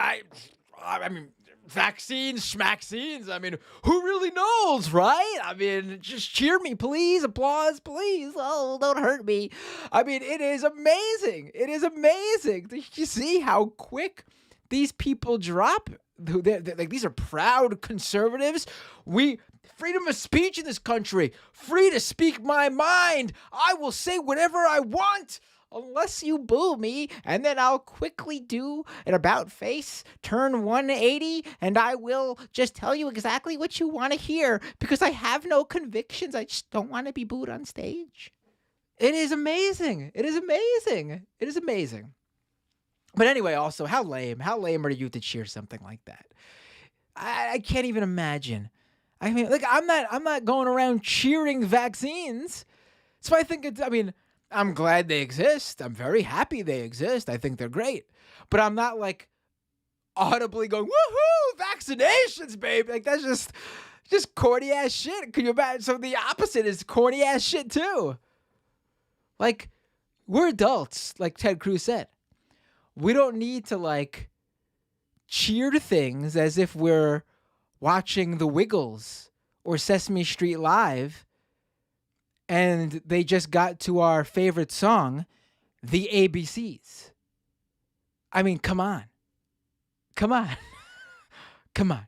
I mean, vaccines, schmaxines. I mean, who really knows, right? I mean, just cheer me, please. Applause, please. Oh, don't hurt me. I mean, it is amazing. It is amazing. Did you see how quick these people drop? Like, these are proud conservatives. Freedom of speech in this country. Free to speak my mind. I will say whatever I want. Unless you boo me, and then I'll quickly do an about face, turn 180, and I will just tell you exactly what you want to hear because I have no convictions. I just don't want to be booed on stage. It is amazing. It is amazing. It is amazing. But anyway, also, how lame are you to cheer something like that? I can't even imagine. I mean, like, I'm not going around cheering vaccines. So I think I'm glad they exist. I'm very happy they exist. I think they're great. But I'm not like audibly going, woohoo, vaccinations, babe. Like, that's just corny ass shit. Can you imagine? So the opposite is corny ass shit too. Like, we're adults, like Ted Cruz said. We don't need to like cheer to things as if we're watching The Wiggles or Sesame Street Live and they just got to our favorite song, The ABCs. I mean, come on. Come on. Come on.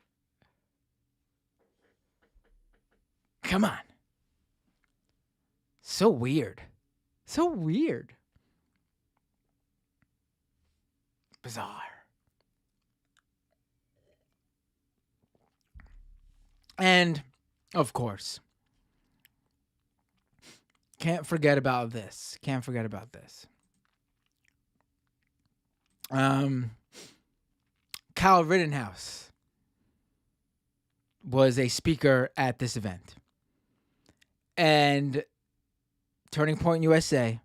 Come on. So weird. So weird. Bizarre. And, of course, can't forget about this. Kyle Rittenhouse was a speaker at this event. And Turning Point USA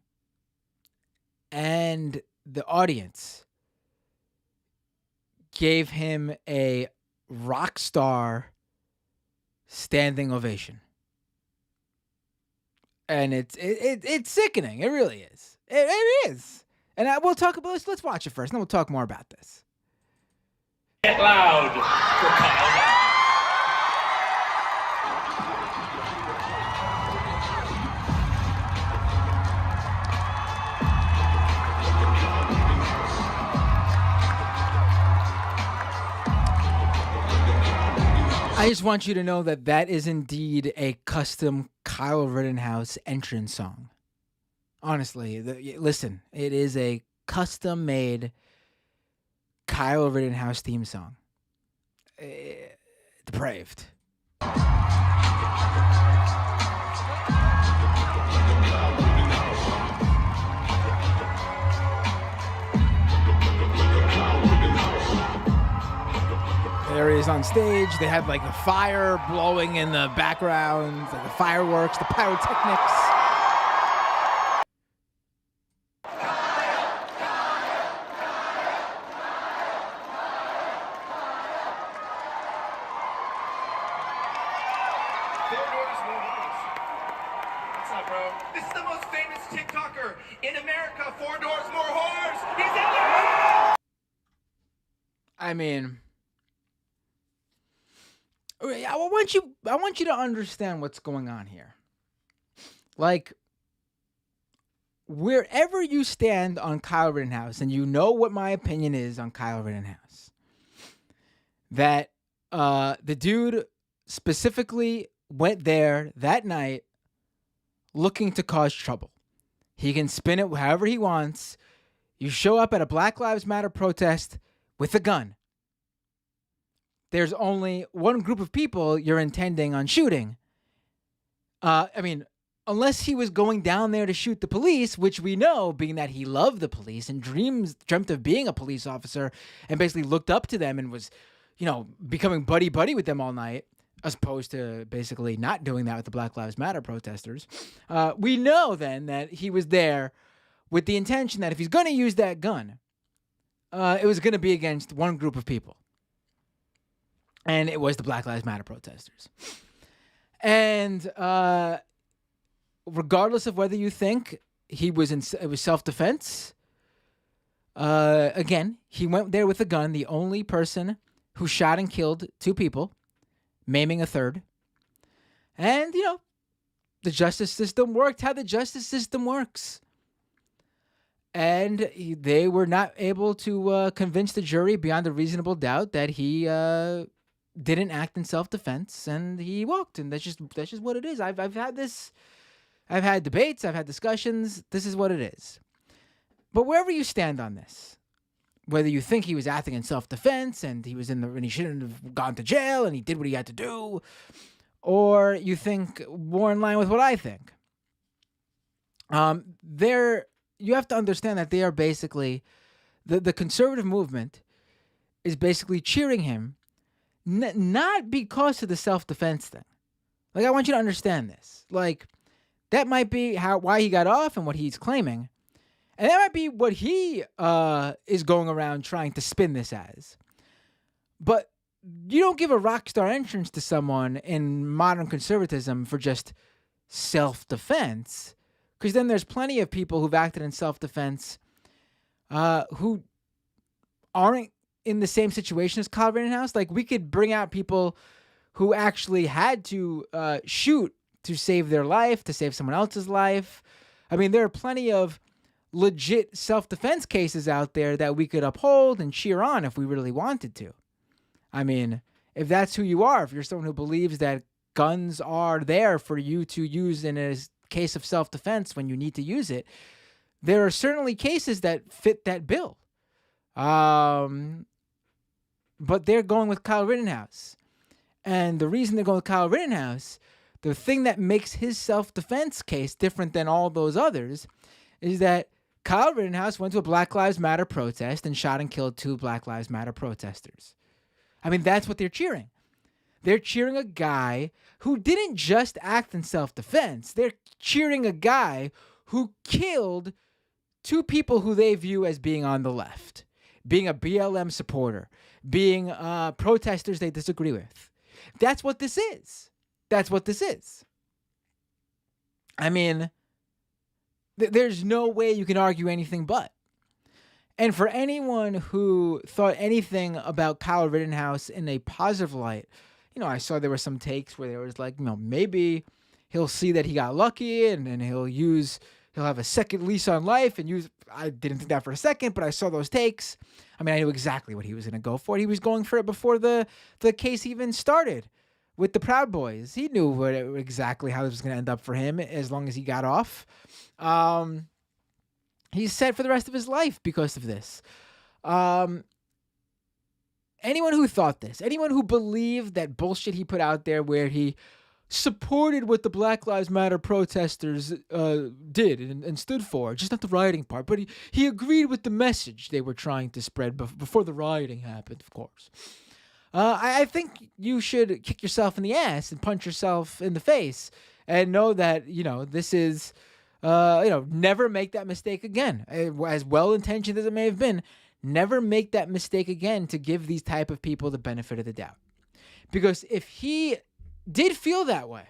and the audience gave him a rock star standing ovation. And it's sickening. It really is. It is. And we'll talk about this. Let's watch it first, and then we'll talk more about this. Get loud for Kyle. I just want you to know that is indeed a custom Kyle Rittenhouse entrance song. Honestly, listen, it is a custom-made Kyle Rittenhouse theme song. Depraved. There he is on stage. They had like the fire blowing in the background, like the fireworks, the pyrotechnics. What's up, bro? This is the most famous TikToker in America. 4 doors, more whores. He's in there. I mean, I want you to understand what's going on here. Like, wherever you stand on Kyle Rittenhouse, and you know what my opinion is on Kyle Rittenhouse, that the dude specifically went there that night looking to cause trouble. He can spin it however he wants. You show up at a Black Lives Matter protest with a gun. There's only one group of people you're intending on shooting. Unless he was going down there to shoot the police, which we know, being that he loved the police and dreamt of being a police officer and basically looked up to them and was, becoming buddy-buddy with them all night, as opposed to basically not doing that with the Black Lives Matter protesters. We know then that he was there with the intention that if he's going to use that gun, it was going to be against one group of people. And it was the Black Lives Matter protesters. And regardless of whether you think it was self-defense, again, he went there with a gun, the only person who shot and killed 2 people, maiming a 3rd. And, the justice system worked how the justice system works. And they were not able to convince the jury beyond a reasonable doubt that he didn't act in self-defense, and he walked. And that's just what it is. I've had debates, I've had discussions. This is what it is. But wherever you stand on this, whether you think he was acting in self-defense and he shouldn't have gone to jail and he did what he had to do, or you think more in line with what I think, you have to understand that they are basically, the conservative movement is basically cheering him, not because of the self-defense thing. Like, I want you to understand this. Like, that might be why he got off and what he's claiming. And that might be what he is going around trying to spin this as. But you don't give a rock star entrance to someone in modern conservatism for just self-defense. Because then there's plenty of people who've acted in self-defense who aren't in the same situation as Kyle Rittenhouse. Like, we could bring out people who actually had to shoot to save their life, to save someone else's life. I mean, there are plenty of legit self-defense cases out there that we could uphold and cheer on if we really wanted to. I mean, if that's who you are, if you're someone who believes that guns are there for you to use in a case of self-defense when you need to use it, there are certainly cases that fit that bill. But they're going with Kyle Rittenhouse. And the reason they're going with Kyle Rittenhouse, the thing that makes his self-defense case different than all those others, is that Kyle Rittenhouse went to a Black Lives Matter protest and shot and killed 2 Black Lives Matter protesters. I mean, that's what they're cheering. They're cheering a guy who didn't just act in self-defense. They're cheering a guy who killed 2 people who they view as being on the left, being a BLM supporter, being protesters they disagree with. That's what this is. That's what this is. I mean, there's no way you can argue anything but. And for anyone who thought anything about Kyle Rittenhouse in a positive light, I saw there were some takes where there was like, maybe he'll see that he got lucky and he'll have a second lease on life and use. I didn't think that for a second, but I saw those takes. I mean, I knew exactly what he was going to go for. He was going for it before the case even started with the Proud Boys. He knew exactly how this was going to end up for him as long as he got off. He's set for the rest of his life because of this. Anyone who thought this, anyone who believed that bullshit he put out there where he supported what the Black Lives Matter protesters did and stood for, just not the rioting part, but he agreed with the message they were trying to spread before the rioting happened, of course. I think you should kick yourself in the ass and punch yourself in the face and know that, this is, never make that mistake again. As well-intentioned as it may have been, never make that mistake again to give these type of people the benefit of the doubt. Because if he did feel that way,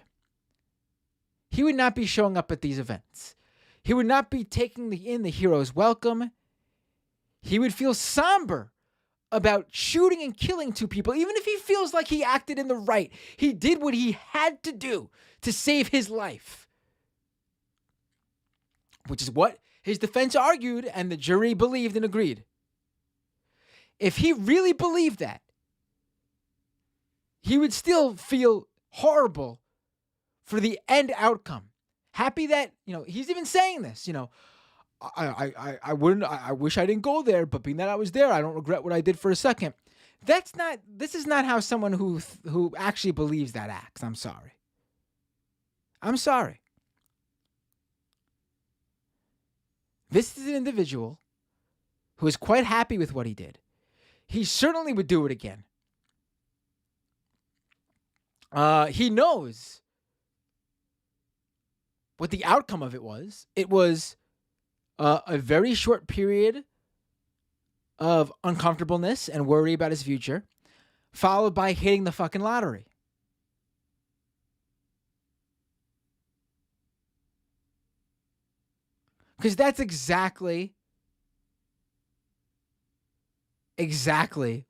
he would not be showing up at these events. He would not be taking in the hero's welcome. He would feel somber about shooting and killing 2 people, even if he feels like he acted in the right. He did what he had to do to save his life. which is what his defense argued and the jury believed and agreed. If he really believed that, he would still feel horrible for the end outcome. Happy that, he's even saying this, I wish I didn't go there, but being that I was there, I don't regret what I did for a second. This is not how someone who actually believes that acts. I'm sorry. This is an individual who is quite happy with what he did. He certainly would do it again. He knows what the outcome of it was. It was a very short period of uncomfortableness and worry about his future, followed by hitting the fucking lottery. Because that's exactly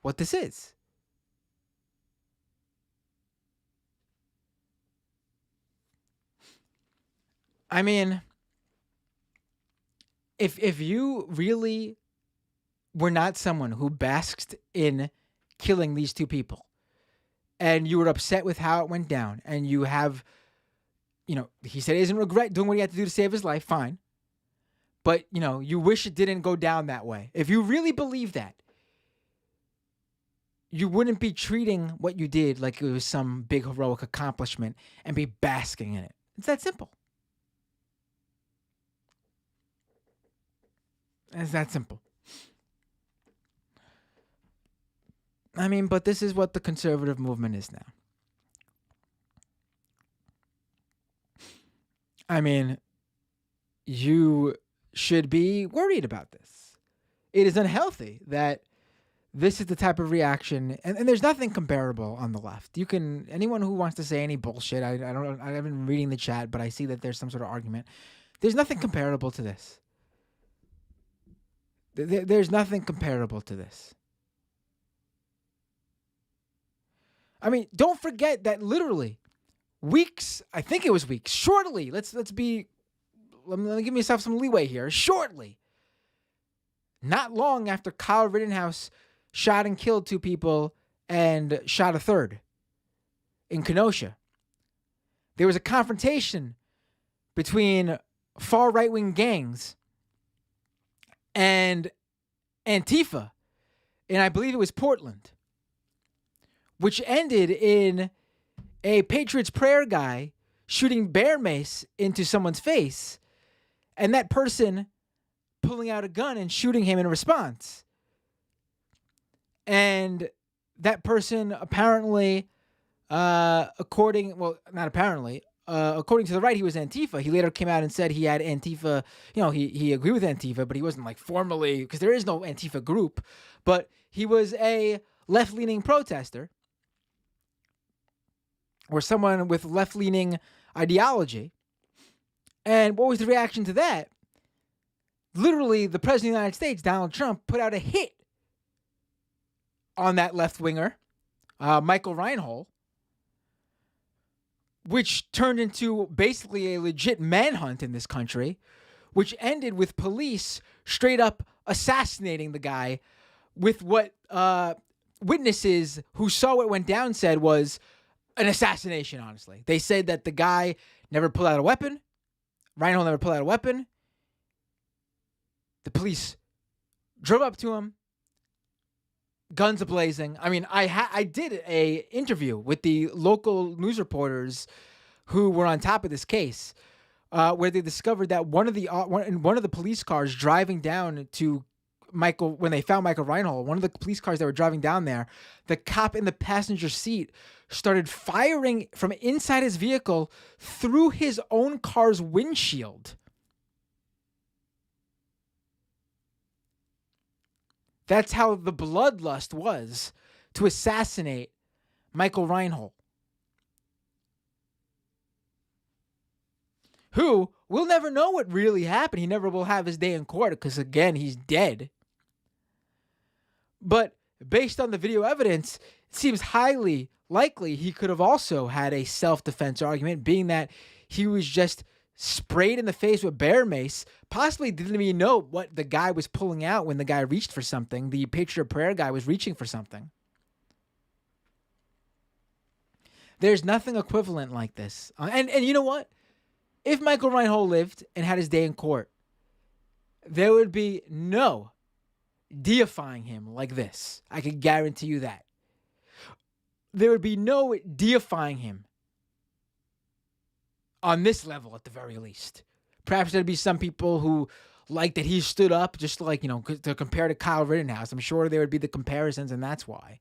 what this is. I mean, if you really were not someone who basked in killing these two people, and you were upset with how it went down, and you have, he said he doesn't regret doing what he had to do to save his life, fine. But, you wish it didn't go down that way. If you really believe that, you wouldn't be treating what you did like it was some big heroic accomplishment and be basking in it. It's that simple. It's that simple. I mean, but this is what the conservative movement is now. I mean, you should be worried about this. It is unhealthy that this is the type of reaction, and there's nothing comparable on the left. Anyone who wants to say any bullshit, I haven't been reading the chat, but I see that there's some sort of argument. There's nothing comparable to this. There's nothing comparable to this. I mean, don't forget that literally weeks, I think it was weeks, shortly, let me give myself some leeway here, shortly, not long after Kyle Rittenhouse shot and killed two people and shot a third in Kenosha, there was a confrontation between far right-wing gangs and Antifa, and I believe it was Portland, which ended in a Patriots prayer guy shooting bear mace into someone's face, and that person pulling out a gun and shooting him in response. And that person apparently, according to the right, he was Antifa. He later came out and said he had Antifa, he agreed with Antifa, but he wasn't like formally, because there is no Antifa group, but he was a left-leaning protester or someone with left-leaning ideology. And what was the reaction to that? Literally, the President of the United States, Donald Trump, put out a hit on that left-winger, Michael Reinhold, which turned into basically a legit manhunt in this country, which ended with police straight up assassinating the guy with what witnesses who saw what went down said was an assassination, honestly. They said that the guy never pulled out a weapon. Reinhold never pulled out a weapon. The police drove up to him, guns a-blazing. I mean, I did a interview with the local news reporters who were on top of this case, where they discovered that one of the police cars driving down to Michael, when they found Michael Reinhold, one of the police cars that were driving down there, the cop in the passenger seat started firing from inside his vehicle through his own car's windshield. That's how the bloodlust was to assassinate Michael Reinhold, who we'll never know what really happened. He never will have his day in court because, again, he's dead. But based on the video evidence, it seems highly likely he could have also had a self-defense argument, being that he was just sprayed in the face with bear mace, possibly didn't even know what the guy was pulling out when the guy reached for something. The Picture of Prayer guy was reaching for something. There's nothing equivalent like this. And you know what? If Michael Reinhold lived and had his day in court, there would be no deifying him like this. I can guarantee you that. There would be no deifying him on this level at the very least. Perhaps there'd be some people who like that he stood up just like, to compare to Kyle Rittenhouse. I'm sure there would be the comparisons, and that's why.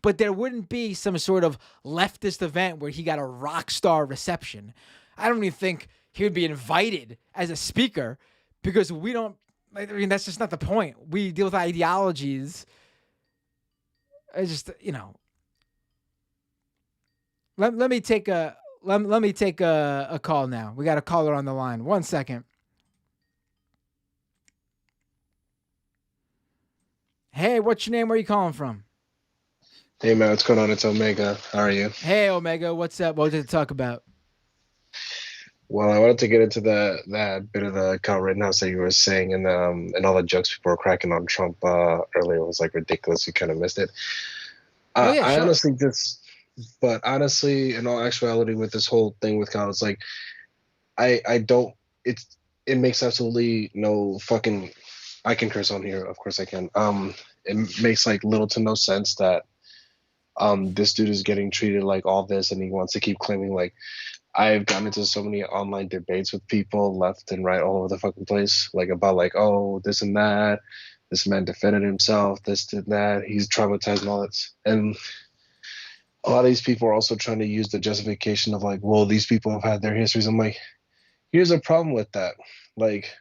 But there wouldn't be some sort of leftist event where he got a rock star reception. I don't even think he would be invited as a speaker because we don't, that's just not the point. We deal with ideologies. I just, let me take a call now. We got a caller on the line. 1 second. Hey, what's your name? Where are you calling from? Hey man, what's going on? It's Omega. How are you? Hey Omega, what's up? What did you talk about? Well, I wanted to get into that bit of the Kyle Rittenhouse that you were saying, and all the jokes people were cracking on Trump earlier was like ridiculous. You kind of missed it. Oh, yeah, I sure. honestly, in all actuality, with this whole thing with Kyle, it's like it makes absolutely no fucking. I can curse on here, of course I can. It makes like little to no sense that this dude is getting treated like all this, and he wants to keep claiming like. I've gotten into so many online debates with people left and right all over the fucking place, like about like, oh, this and that, this man defended himself, this did that, he's traumatized and all that. And a lot of these people are also trying to use the justification of like, well, these people have had their histories. I'm like, here's a problem with that. Like,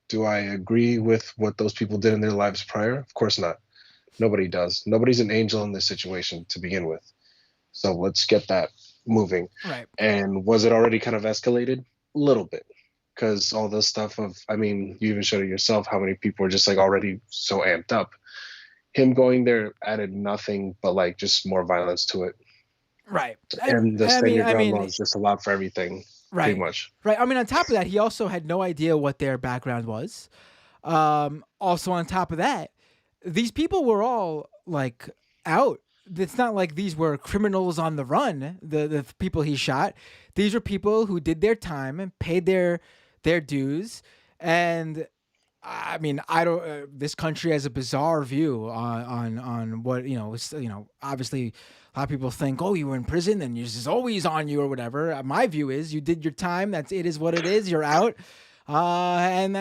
do I agree with what those people did in their lives prior? Of course not. Nobody does. Nobody's an angel in this situation to begin with. So let's get that moving. Right. And was it already kind of escalated? A little bit. Because all this stuff of, I mean, you even showed it yourself, how many people are just like already so amped up. Him going there added nothing but like just more violence to it. Right. And the stand your ground law is just allowed for everything. Right. Pretty much. Right. I mean, on top of that, he also had no idea what their background was. Also, on top of that, these people were all like out. It's not like these were criminals on the run, the people he shot. These were people who did their time and paid their dues. And I mean, I don't. This country has a bizarre view on what obviously, a lot of people think, oh, you were in prison and it's always on you or whatever. My view is you did your time. It is what it is. You're out. That's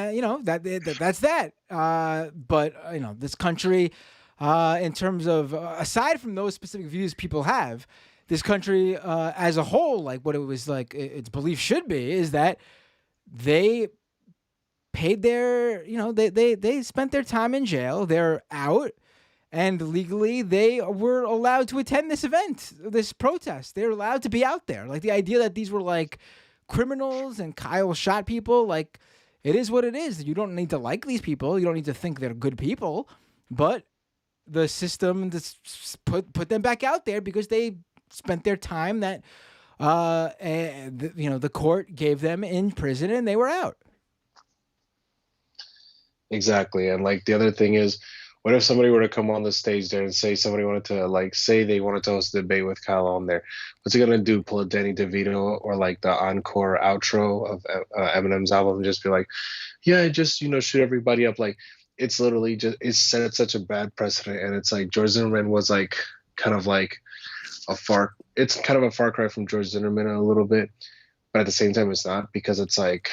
that. But this country. In terms of, aside from those specific views people have, this country as a whole, like what it was like, its belief should be, is that they paid their, they spent their time in jail. They're out, and legally they were allowed to attend this event, this protest. They're allowed to be out there. Like the idea that these were like criminals and Kyle shot people, like it is what it is. You don't need to like these people. You don't need to think they're good people, but the system just put them back out there because they spent their time that the court gave them in prison and they were out. Exactly. And like the other thing is, what if somebody were to come on the stage there and say somebody wanted to like say they wanted to host a debate with Kyle on there? What's he gonna do? Pull a Danny DeVito or like the encore outro of Eminem's album and just be like, yeah, just shoot everybody up? Like it's literally just it's set such a bad precedent, and it's like George Zimmerman was like kind of like a far cry from George Zimmerman a little bit, but at the same time it's not, because it's like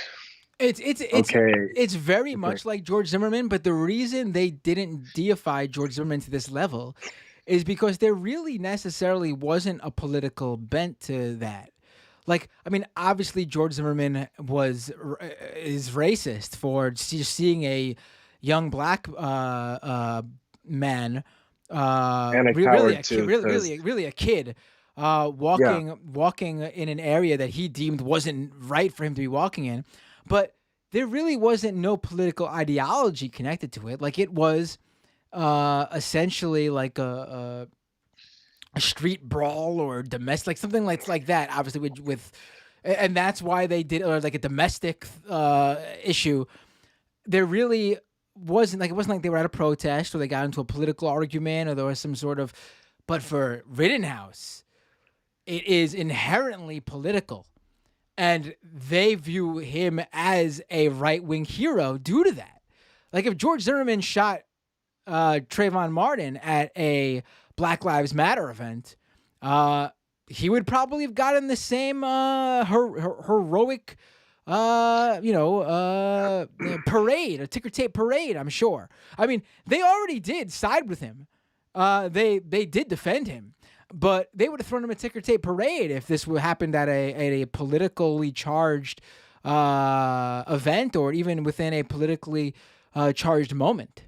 it's very much like George Zimmerman, but the reason they didn't deify George Zimmerman to this level is because there really necessarily wasn't a political bent to that. Like, I mean, obviously George Zimmerman is racist for seeing a young black man, and a really a kid, walking in an area that he deemed wasn't right for him to be walking in. But there really wasn't no political ideology connected to it. Like it was essentially like a street brawl or domestic, like something like that. Obviously with and that's why they did, or like a domestic issue. There really wasn't like, it wasn't like they were at a protest or they got into a political argument or there was some sort of, but for Rittenhouse, it is inherently political. And they view him as a right-wing hero due to that. Like if George Zimmerman shot Trayvon Martin at a Black Lives Matter event, he would probably have gotten the same heroic, parade, a ticker tape parade, I'm sure. I mean, they already did side with him. They did defend him. But they would have thrown him a ticker tape parade if this happened at a politically charged event or even within a politically charged moment.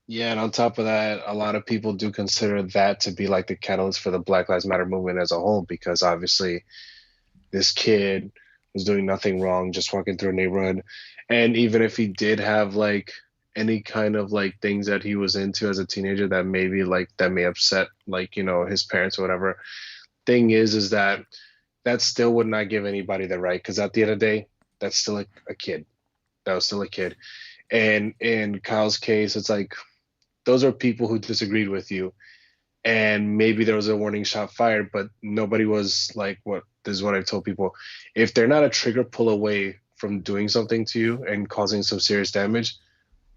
Yeah, and on top of that, a lot of people do consider that to be like the catalyst for the Black Lives Matter movement as a whole, because obviously this kid was doing nothing wrong, just walking through a neighborhood. And even if he did have like any kind of like things that he was into as a teenager that maybe like that may upset like, you know, his parents or whatever, thing is that still would not give anybody the right, because at the end of the day, that's still a kid. That was still a kid. And in Kyle's case, it's like those are people who disagreed with you, and maybe there was a warning shot fired, but nobody was like, what this is what I've told people, if they're not a trigger pull away from doing something to you and causing some serious damage,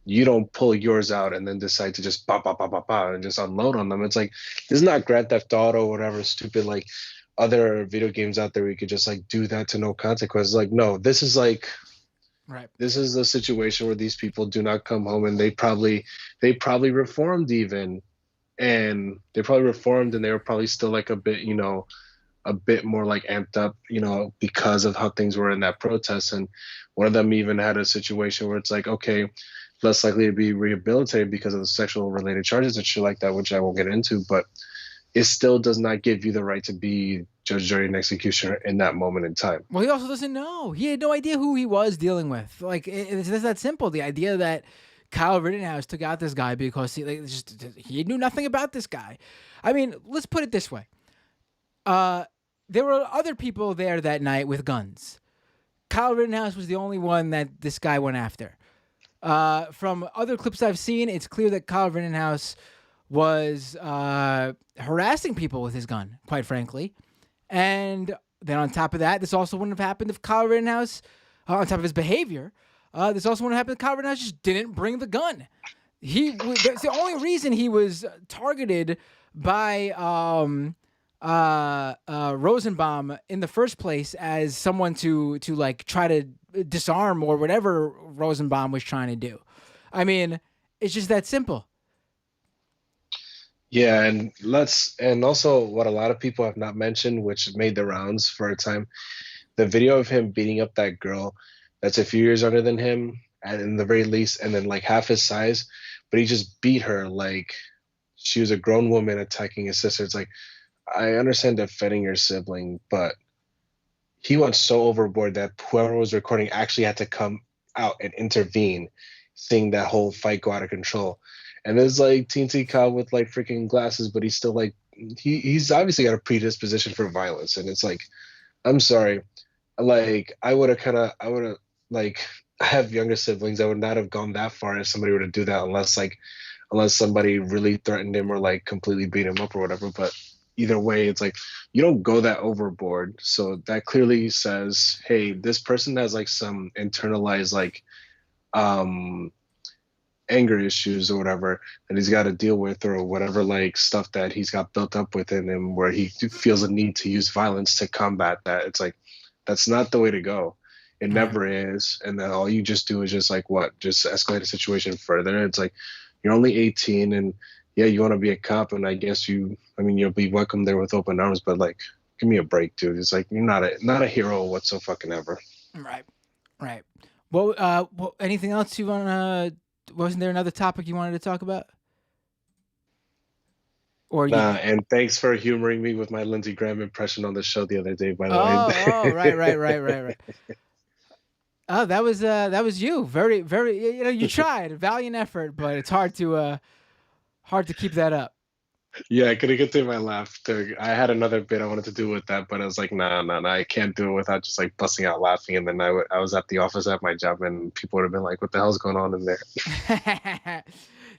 you don't pull yours out and then decide to just and just unload on them. It's like, this is not Grand Theft Auto or whatever stupid like other video games out there where you could just like do that to no consequences. Like, no, this is like, right. This is a situation where these people do not come home, and they probably reformed even, and they probably reformed, and they were probably still like a bit more like amped up, because of how things were in that protest. And one of them even had a situation where it's like, okay, less likely to be rehabilitated because of the sexual related charges and shit like that, which I won't get into, but it still does not give you the right to be judge, jury, and executioner in that moment in time. Well, he also doesn't know. He had no idea who he was dealing with. Like, it's that simple. The idea that Kyle Rittenhouse took out this guy because he knew nothing about this guy. I mean, let's put it this way. There were other people there that night with guns. Kyle Rittenhouse was the only one that this guy went after. From other clips I've seen, it's clear that Kyle Rittenhouse was harassing people with his gun, quite frankly. And then on top of that, this also wouldn't have happened if Kyle Rittenhouse, on top of his behavior, this also wouldn't have happened if Kyle Rittenhouse just didn't bring the gun. That's the only reason he was targeted by Rosenbaum in the first place as someone to like try to disarm or whatever Rosenbaum was trying to do. I mean, it's just that simple. Yeah, and also what a lot of people have not mentioned, which made the rounds for a time, the video of him beating up that girl that's a few years younger than him, and in the very least, and then like half his size, but he just beat her like she was a grown woman attacking his sister. It's like, I understand defending your sibling, but he went so overboard that whoever was recording actually had to come out and intervene, seeing that whole fight go out of control. And there's like Teensy Kyle with like freaking glasses, but he's still like, he's obviously got a predisposition for violence. And it's like, I'm sorry, like I have younger siblings. I would not have gone that far if somebody were to do that, unless somebody really threatened him or like completely beat him up or whatever. But either way, it's like, you don't go that overboard. So that clearly says, hey, this person has like some internalized like anger issues or whatever that he's got to deal with, or whatever like stuff that he's got built up within him where he feels a need to use violence to combat that. It's like, that's not the way to go. It never is. And then all you just do is just like just escalate the situation further. It's like, you're only 18 and yeah, you want to be a cop, and I guess you'll be welcome there with open arms, but like, give me a break, dude. It's like, you're not a hero whatsoever. Right. Well, anything else you want to? Wasn't there another topic you wanted to talk about? And thanks for humoring me with my Lindsey Graham impression on the show the other day, by the way. Right. Oh, that was you. Very, very. You tried, a valiant effort, but it's hard to keep that up. Yeah, I couldn't get through my laughter. I had another bit I wanted to do with that, but I was like, nah, nah, nah, I can't do it without just like busting out laughing. And then I was at the office at my job, and people would have been like, "What the hell's going on in there?"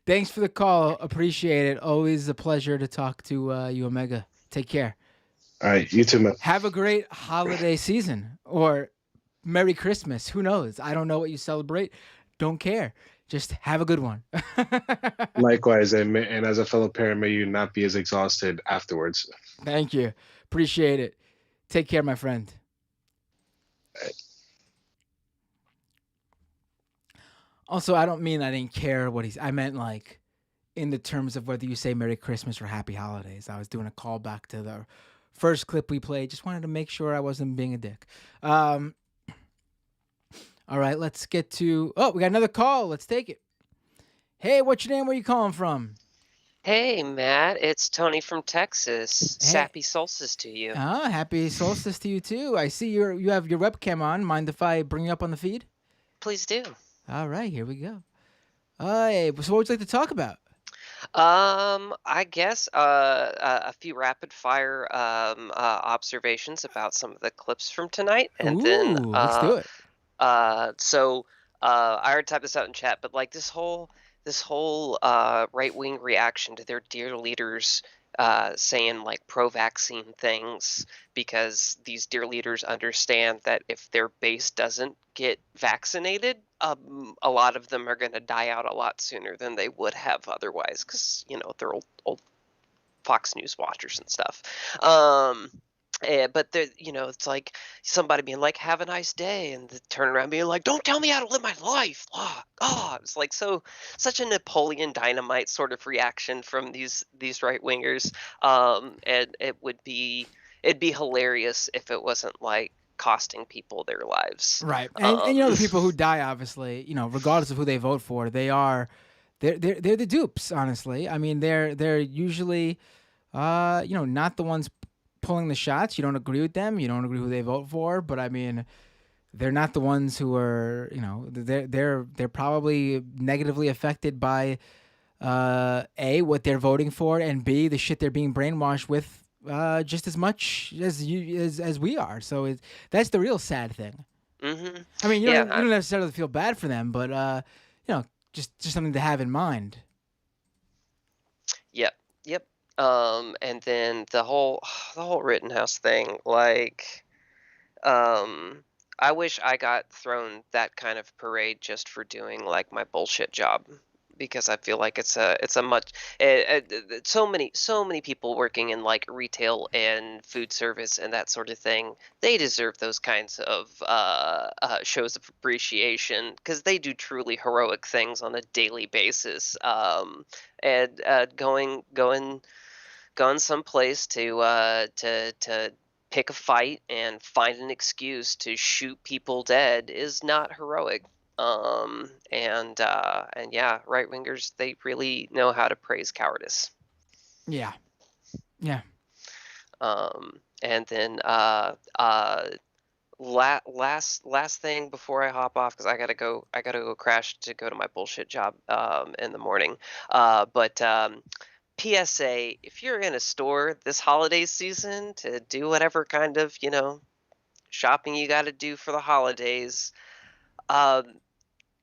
Thanks for the call. Appreciate it. Always a pleasure to talk to you, Omega. Take care. All right, you too, man. Have a great holiday season or Merry Christmas. Who knows? I don't know what you celebrate. Don't care. Just have a good one. Likewise, and as a fellow parent, may you not be as exhausted afterwards. Thank you. Appreciate it. Take care, my friend. Also, I don't mean I didn't care what I meant like in the terms of whether you say Merry Christmas or Happy Holidays. I was doing a callback to the first clip we played. Just wanted to make sure I wasn't being a dick. All right, let's get to... Oh, we got another call. Let's take it. Hey, what's your name? Where you calling from? Hey, Matt, it's Tony from Texas. Hey. Happy solstice to you. Happy solstice to you too. I see you have your webcam on. Mind if I bring you up on the feed? Please do. All right, here we go. Hey, so what would you like to talk about? I guess a few rapid fire observations about some of the clips from tonight, and then let's do it. So I already typed this out in chat, but like this whole right-wing reaction to their dear leaders saying like pro-vaccine things, because these dear leaders understand that if their base doesn't get vaccinated, a lot of them are going to die out a lot sooner than they would have otherwise, because they're old Fox News watchers and stuff. But it's like somebody being like, "Have a nice day," and turn around being like, "Don't tell me how to live my life." It's like such a Napoleon Dynamite sort of reaction from these right wingers. And it'd be hilarious if it wasn't like costing people their lives. Right, and the people who die, obviously, regardless of who they vote for, they're the dupes. Honestly, I mean, they're usually, not the ones pulling the shots. You don't agree with them. You don't agree who they vote for. But I mean, they're not the ones who are, they're probably negatively affected by A, what they're voting for, and B, the shit they're being brainwashed with just as much as we are. So that's the real sad thing. Mm-hmm. I mean, you don't necessarily feel bad for them, but just something to have in mind. Yep. And then the whole Rittenhouse thing, like, I wish I got thrown that kind of parade just for doing like my bullshit job, because I feel like it's a much so many people working in like retail and food service and that sort of thing. They deserve those kinds of shows of appreciation, because they do truly heroic things on a daily basis. And going someplace to pick a fight and find an excuse to shoot people dead is not heroic. And yeah, right wingers, they really know how to praise cowardice. Yeah. And then last thing before I hop off, because I gotta go crash to go to my bullshit job in the morning. But PSA, if you're in a store this holiday season to do whatever kind of, shopping you got to do for the holidays,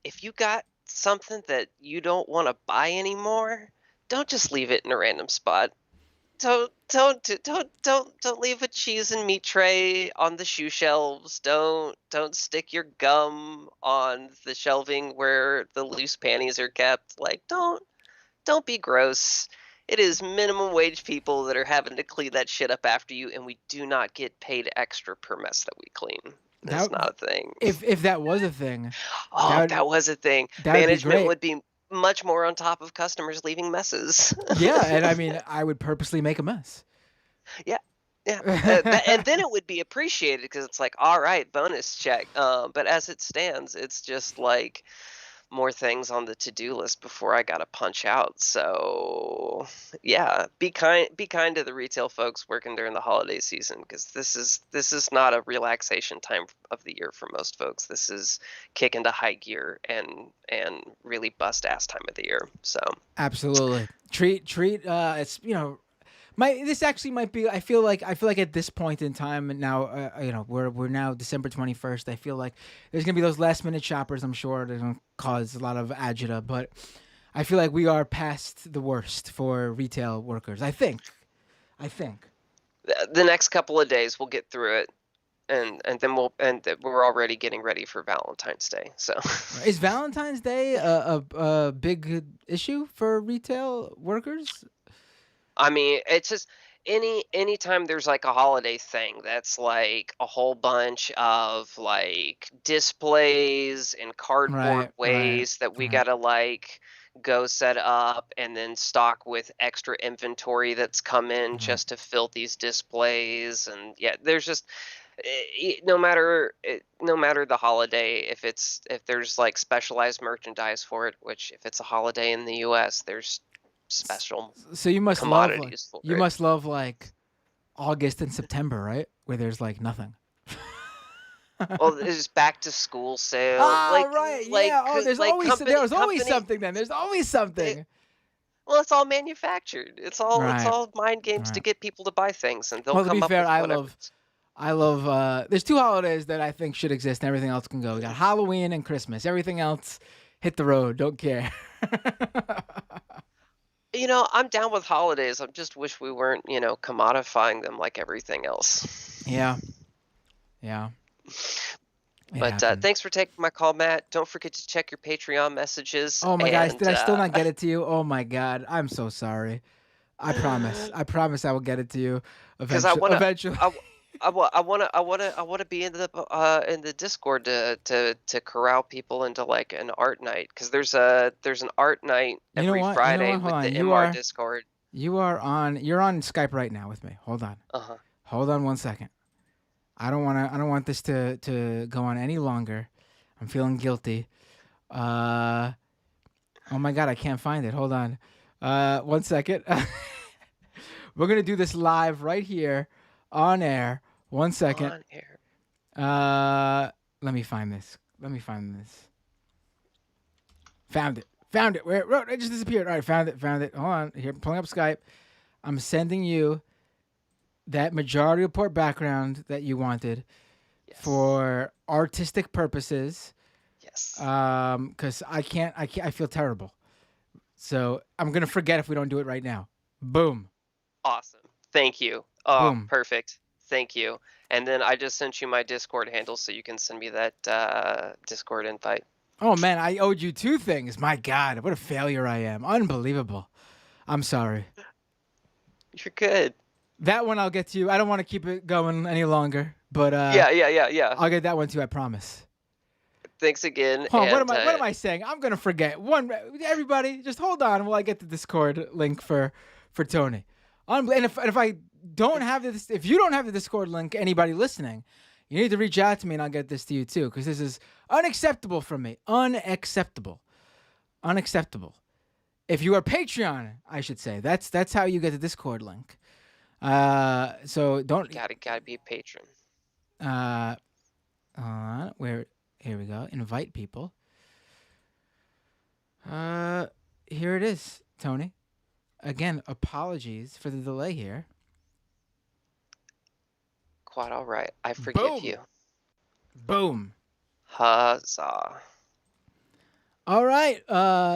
if you got something that you don't want to buy anymore, don't just leave it in a random spot. Don't leave a cheese and meat tray on the shoe shelves. Don't stick your gum on the shelving where the loose panties are kept. Like, don't be gross. It is minimum wage people that are having to clean that shit up after you, and we do not get paid extra per mess that we clean. That's not a thing. If that was a thing. That was a thing. Management would be much more on top of customers leaving messes. Yeah, and I mean, I would purposely make a mess. Yeah. And then it would be appreciated, because it's like, all right, bonus check. But as it stands, it's just like, more things on the to-do list before I gotta punch out. So yeah, be kind to the retail folks working during the holiday season, because this is not a relaxation time of the year for most folks. This is kick into high gear and really bust ass time of the year. So Absolutely. Treat it's this actually might be I feel like at this point in time and now we're now December 21st. I feel like there's going to be those last minute shoppers, I'm sure they're going to cause a lot of agita, but I feel like we are past the worst for retail workers. I think the next couple of days we'll get through it, and then we're already getting ready for Valentine's Day. So is Valentine's Day a big issue for retail workers? I mean, it's just anytime there's like a holiday thing that's like a whole bunch of like displays and cardboard waste that we gotta like go set up and then stock with extra inventory that's come in just to fill these displays. And yeah, there's just no matter the holiday, if there's like specialized merchandise for it, which if it's a holiday in the US, there's special So you must commodities love for it. must love like August and September, right? Where there's like nothing. Well, there's back to school sale. Right. Yeah. Oh, there's always something then. There's always something. Well, it's all manufactured. It's all Right. mind games to get people to buy things, and they'll Well, to come be up fair, with whatever. I love there's two holidays that I think should exist and everything else can go. We got Halloween and Christmas. Everything else hit the road. Don't care. I'm down with holidays. I just wish we weren't, commodifying them like everything else. Yeah. Yeah. But thanks for taking my call, Matt. Don't forget to check your Patreon messages. Oh my gosh, did I still not get it to you? Oh my God, I'm so sorry. I promise I will get it to you eventually. I want to be in the Discord to corral people into like an art night, because there's an art night every Friday with the MR Discord. You're on Skype right now with me. Hold on. Hold on 1 second. I don't want this to go on any longer. I'm feeling guilty. Oh my God, I can't find it. Hold on. 1 second. We're gonna do this live right here on air. 1 second. On air. Let me find this. Found it. Where it just disappeared. All right, found it. Hold on. Here, pulling up Skype. I'm sending you that Majority Report background that you wanted for artistic purposes. Yes. Because I can't. I feel terrible. So I'm gonna forget if we don't do it right now. Boom. Awesome. Thank you. Oh, Boom. perfect. Thank you. And then I just sent you my Discord handle, so you can send me that Discord invite. Oh man, I owed you two things. My God, what a failure I am. Unbelievable. I'm sorry. You're good. That one I'll get to you. I don't want to keep it going any longer, but yeah. I'll get that one too. I promise. Thanks again. What am I saying? I'm gonna forget. Everybody, just hold on while I get the Discord link for Tony. And if I don't have this, if you don't have the Discord link, anybody listening, you need to reach out to me and I'll get this to you too, because this is unacceptable from me. Unacceptable. If you are Patreon, I should say, that's how you get the Discord link. So don't gotta be a patron. Here we go. Invite people. Here it is, Tony. Again, apologies for the delay here. Quite all right. I forgive you. Boom. Huzzah. All right,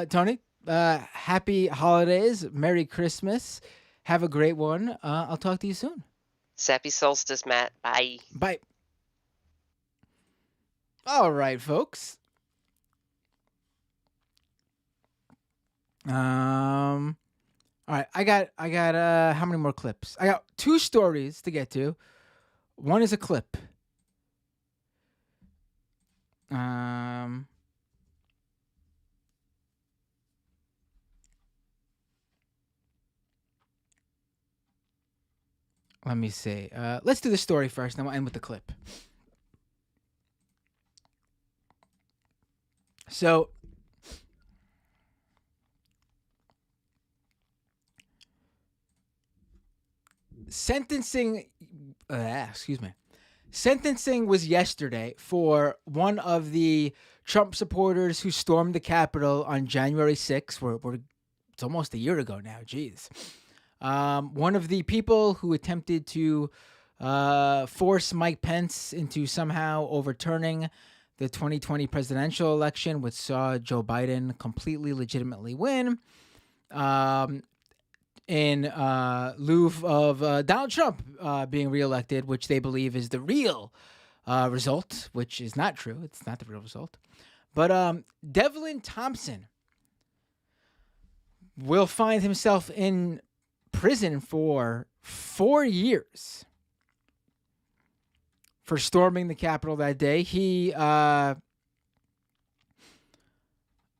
Tony. Happy holidays. Merry Christmas. Have a great one. I'll talk to you soon. Happy solstice, Matt. Bye. Bye. All right, folks. All right, I got how many more clips? I got 2 stories to get to. One is a clip. Let me see. Let's do the story first, then we'll end with the clip. So, Sentencing was yesterday for one of the Trump supporters who stormed the Capitol on January 6th. It's almost a year ago now. Jeez. One of the people who attempted to force Mike Pence into somehow overturning the 2020 presidential election, which saw Joe Biden completely legitimately win, in lieu of Donald Trump being reelected, which they believe is the real result, which is not true. It's not the real result. But Devlin Thompson will find himself in prison for 4 years for storming the Capitol that day. He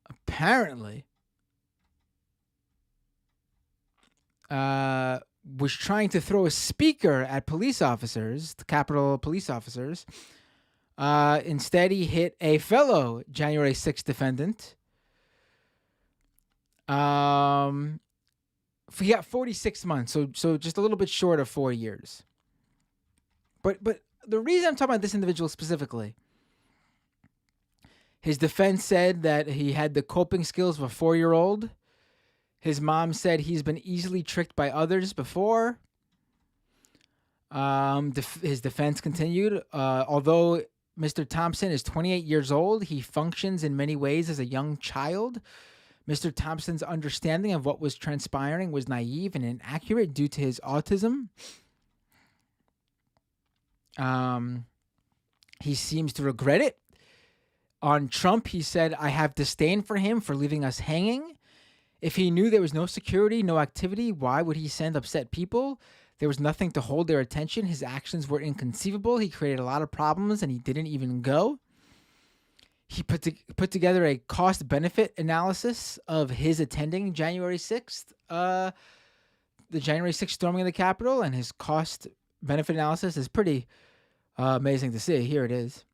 apparently was trying to throw a speaker at police officers, the Capitol police officers. Instead, he hit a fellow January 6th defendant. He got 46 months, so just a little bit short of 4 years. But the reason I'm talking about this individual specifically, his defense said that he had the coping skills of a 4-year-old. His mom said he's been easily tricked by others before. His defense continued. Although Mr. Thompson is 28 years old, he functions in many ways as a young child. Mr. Thompson's understanding of what was transpiring was naive and inaccurate due to his autism. He seems to regret it. On Trump, he said, "I have disdain for him for leaving us hanging. If he knew there was no security, no activity, why would he send upset people? There was nothing to hold their attention. His actions were inconceivable. He created a lot of problems and he didn't even go." He put together a cost-benefit analysis of his attending January 6th, the January 6th storming of the Capitol, and his cost-benefit analysis is pretty amazing to see. Here it is.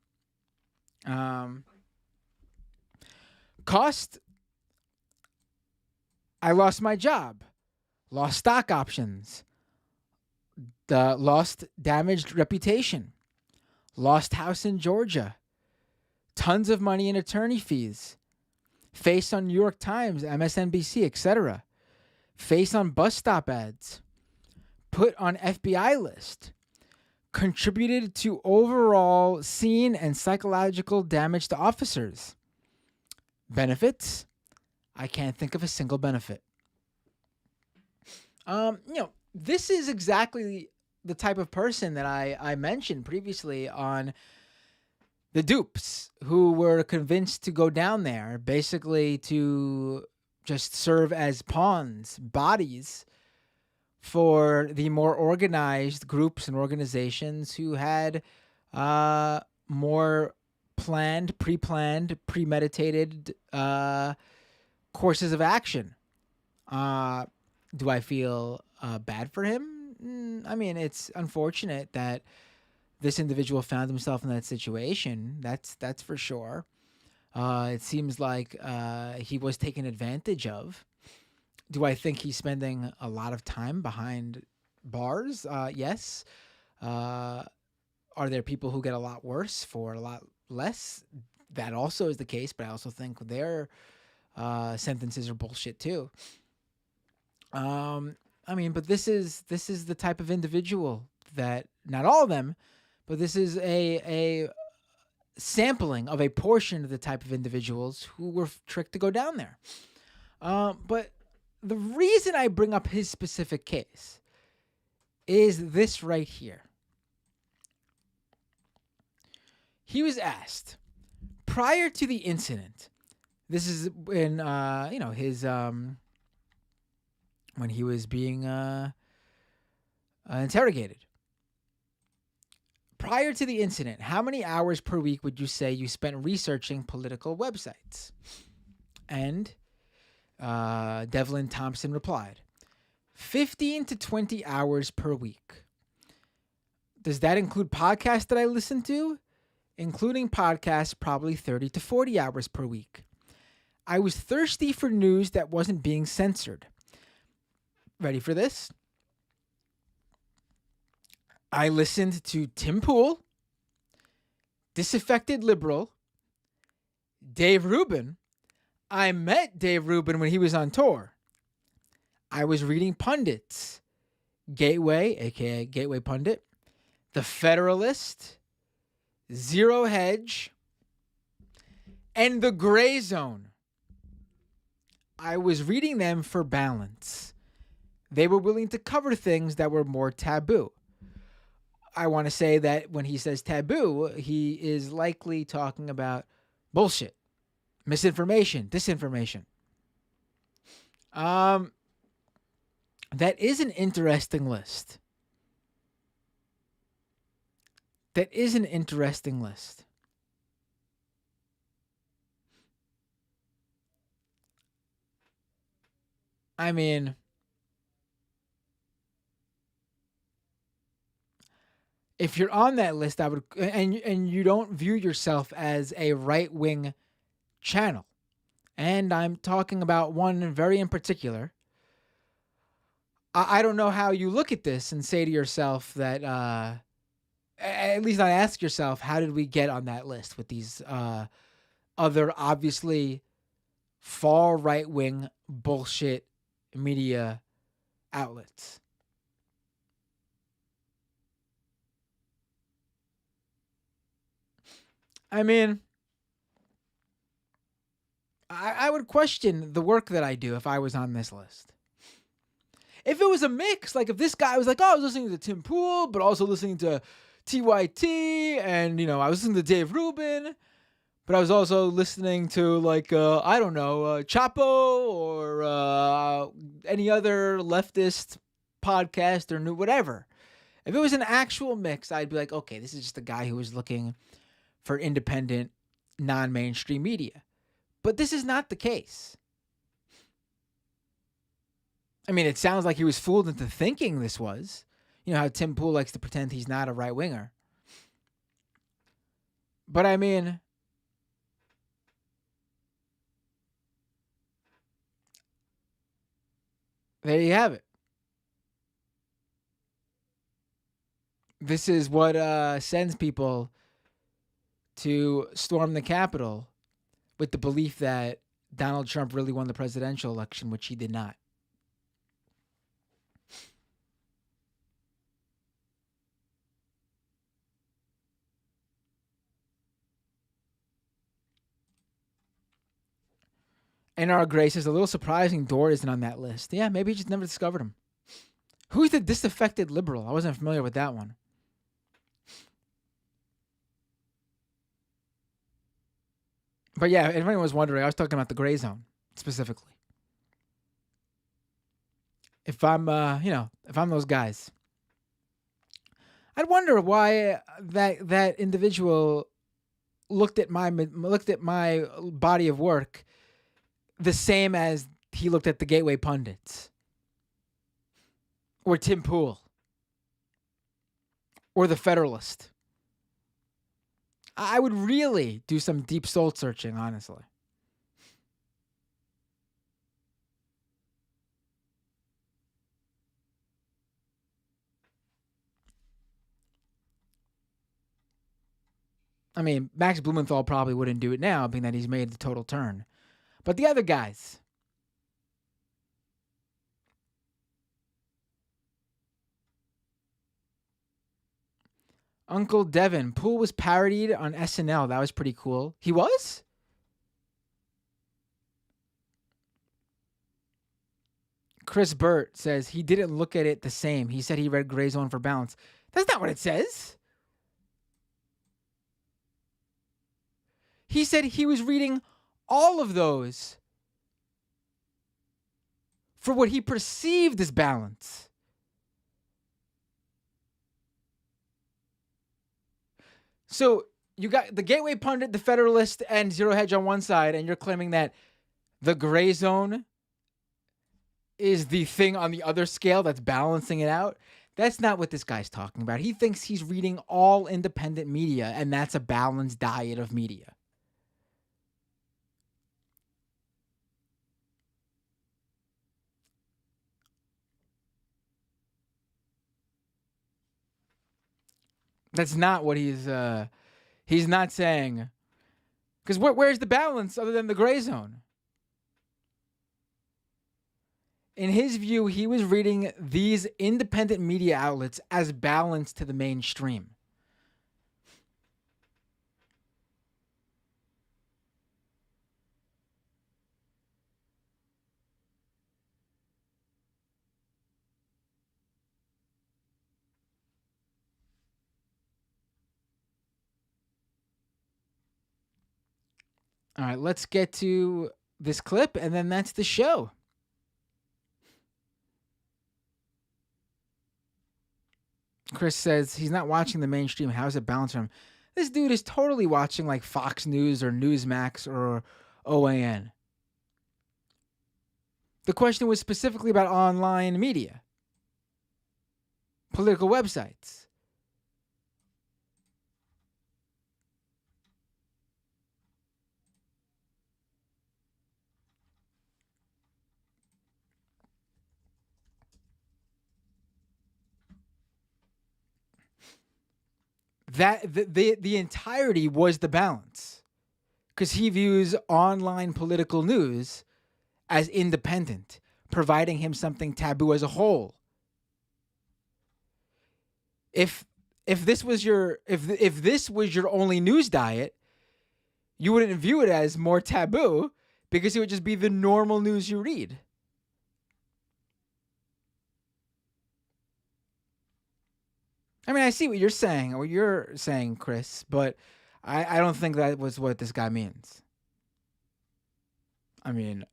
Cost: I lost my job, lost stock options, lost damaged reputation, lost house in Georgia, tons of money in attorney fees, face on New York Times, MSNBC, etc., face on bus stop ads, put on FBI list, contributed to overall scene and psychological damage to officers. Benefits: I can't think of a single benefit. This is exactly the type of person that I mentioned previously on the dupes who were convinced to go down there, basically to just serve as pawns, bodies for the more organized groups and organizations who had more planned, pre-planned, premeditated courses of action. Do I feel bad for him? I mean, it's unfortunate that this individual found himself in that situation. That's for sure. It seems like he was taken advantage of. Do I think he's spending a lot of time behind bars? Yes. Are there people who get a lot worse for a lot less? That also is the case, but I also think their sentences are bullshit too. But this is the type of individual that, not all of them, but this is a sampling of a portion of the type of individuals who were tricked to go down there. But the reason I bring up his specific case is this right here. He was asked prior to the incident. This is when his when he was being interrogated. Prior to the incident, how many hours per week would you say you spent researching political websites? And Devlin Thompson replied, 15 to 20 hours per week. Does that include podcasts that I listen to? Including podcasts, probably 30 to 40 hours per week. I was thirsty for news that wasn't being censored. Ready for this? I listened to Tim Pool, Disaffected Liberal, Dave Rubin. I met Dave Rubin when he was on tour. I was reading pundits. Gateway, aka Gateway Pundit, The Federalist, Zero Hedge, and The Gray Zone. I was reading them for balance. They were willing to cover things that were more taboo. I want to say that when he says taboo, he is likely talking about bullshit, misinformation, disinformation. That is an interesting list. That is an interesting list. I mean, if you're on that list, I would, and you don't view yourself as a right-wing channel, and I'm talking about one very in particular. I don't know how you look at this and say to yourself that, at least not ask yourself, how did we get on that list with these other obviously far right-wing bullshit media outlets? I mean, I would question the work that I do if I was on this list. If it was a mix, like if this guy was like, oh, I was listening to Tim Pool, but also listening to TYT, and, I was listening to Dave Rubin, but I was also listening to, like, I don't know, Chapo or any other leftist podcast or whatever. If it was an actual mix, I'd be like, okay, this is just a guy who was looking for independent, non-mainstream media. But this is not the case. I mean, it sounds like he was fooled into thinking this was. You know how Tim Pool likes to pretend he's not a right-winger. But I mean, there you have it. This is what sends people to storm the Capitol with the belief that Donald Trump really won the presidential election, which he did not. And our Grace is a little surprising Dort isn't on that list. Yeah, maybe he just never discovered him. Who's the disaffected liberal? I wasn't familiar with that one. But yeah, if anyone was wondering, I was talking about the Gray Zone specifically. If I'm, if I'm those guys, I'd wonder why that individual looked at my body of work the same as he looked at the Gateway Pundits, or Tim Pool, or the Federalist. I would really do some deep soul searching, honestly. I mean, Max Blumenthal probably wouldn't do it now, being that he's made the total turn. But the other guys, Uncle Devin, Poole was parodied on SNL. That was pretty cool. He was? Chris Burt says he didn't look at it the same. He said he read Gray Zone for balance. That's not what it says. He said he was reading all of those for what he perceived as balance. So you got the Gateway Pundit, the Federalist, and Zero Hedge on one side, and you're claiming that the Gray Zone is the thing on the other scale that's balancing it out. That's not what this guy's talking about. He thinks he's reading all independent media, and that's a balanced diet of media. That's not what he's not saying. Because where's the balance other than the gray zone? In his view, he was reading these independent media outlets as balanced to the mainstream. All right, let's get to this clip, and then that's the show. Chris says he's not watching the mainstream. How's it balance for him? This dude is totally watching like Fox News or Newsmax or OAN. The question was specifically about online media, political websites. That the entirety was the balance, because he views online political news as independent, providing him something taboo as a whole. If this was your if this was your only news diet, you wouldn't view it as more taboo, because it would just be the normal news you read. I mean, I see what you're saying, Chris, but I don't think that was what this guy means. I mean,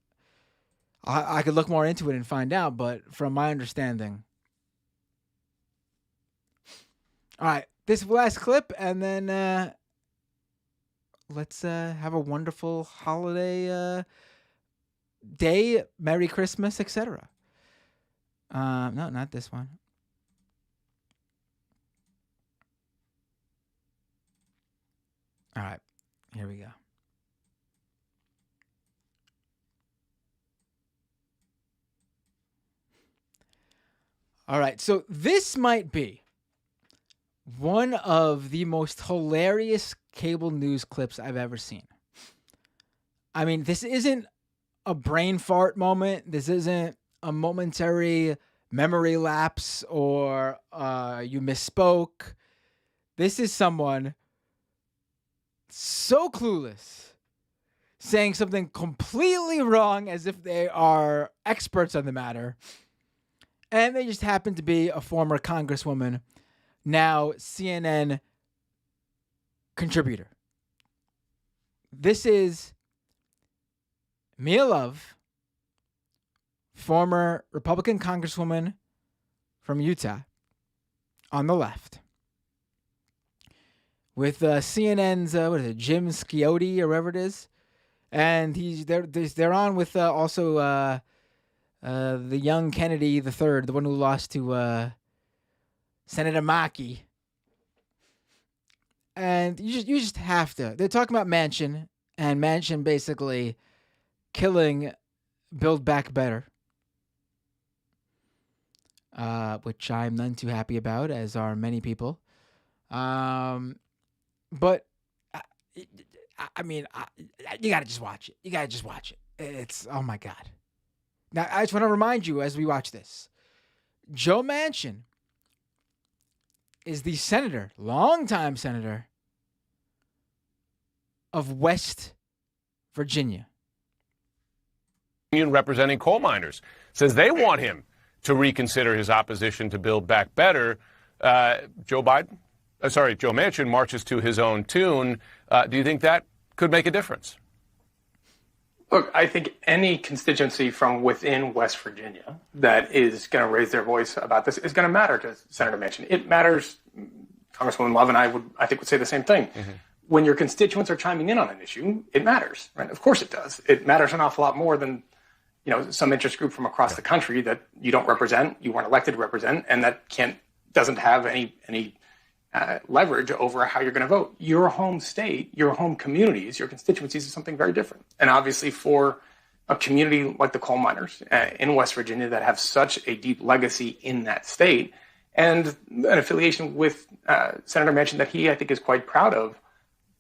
I could look more into it and find out, but from my understanding. All right, this last clip, and then let's have a wonderful holiday day, Merry Christmas, etc. No, not this one. All right, here we go. All right, so this might be one of the most hilarious cable news clips I've ever seen. I mean, this isn't a brain fart moment. This isn't a momentary memory lapse or you misspoke. This is someone so clueless, saying something completely wrong as if they are experts on the matter. And they just happen to be a former congresswoman, now CNN contributor. This is Mia Love, former Republican congresswoman from Utah, on the left, with CNN's Jim Scioti or whatever it is, and they're on with also the young Kennedy III, the one who lost to Senator Mackey. And you just have to. They're talking about Manchin, and Manchin basically killing Build Back Better, which I'm none too happy about, as are many people. But I mean, you gotta just watch it. You gotta just watch it. It's, oh my God. Now, I just want to remind you as we watch this, Joe Manchin is the senator, longtime senator of West Virginia. Union representing coal miners says they want him to reconsider his opposition to Build Back Better. Joe Manchin marches to his own tune. Do you think that could make a difference? Look, I think any constituency from within West Virginia that is going to raise their voice about this is going to matter to Senator Manchin. It matters. Congresswoman Love and I would say the same thing. Mm-hmm. When your constituents are chiming in on an issue, it matters, right? Of course it does. It matters an awful lot more than, some interest group from across the country that you don't represent, you weren't elected to represent, and that doesn't have any leverage over how you're going to vote. Your home state, your home communities, your constituencies is something very different. And obviously for a community like the coal miners in West Virginia that have such a deep legacy in that state, and an affiliation with Senator Manchin that he, I think, is quite proud of,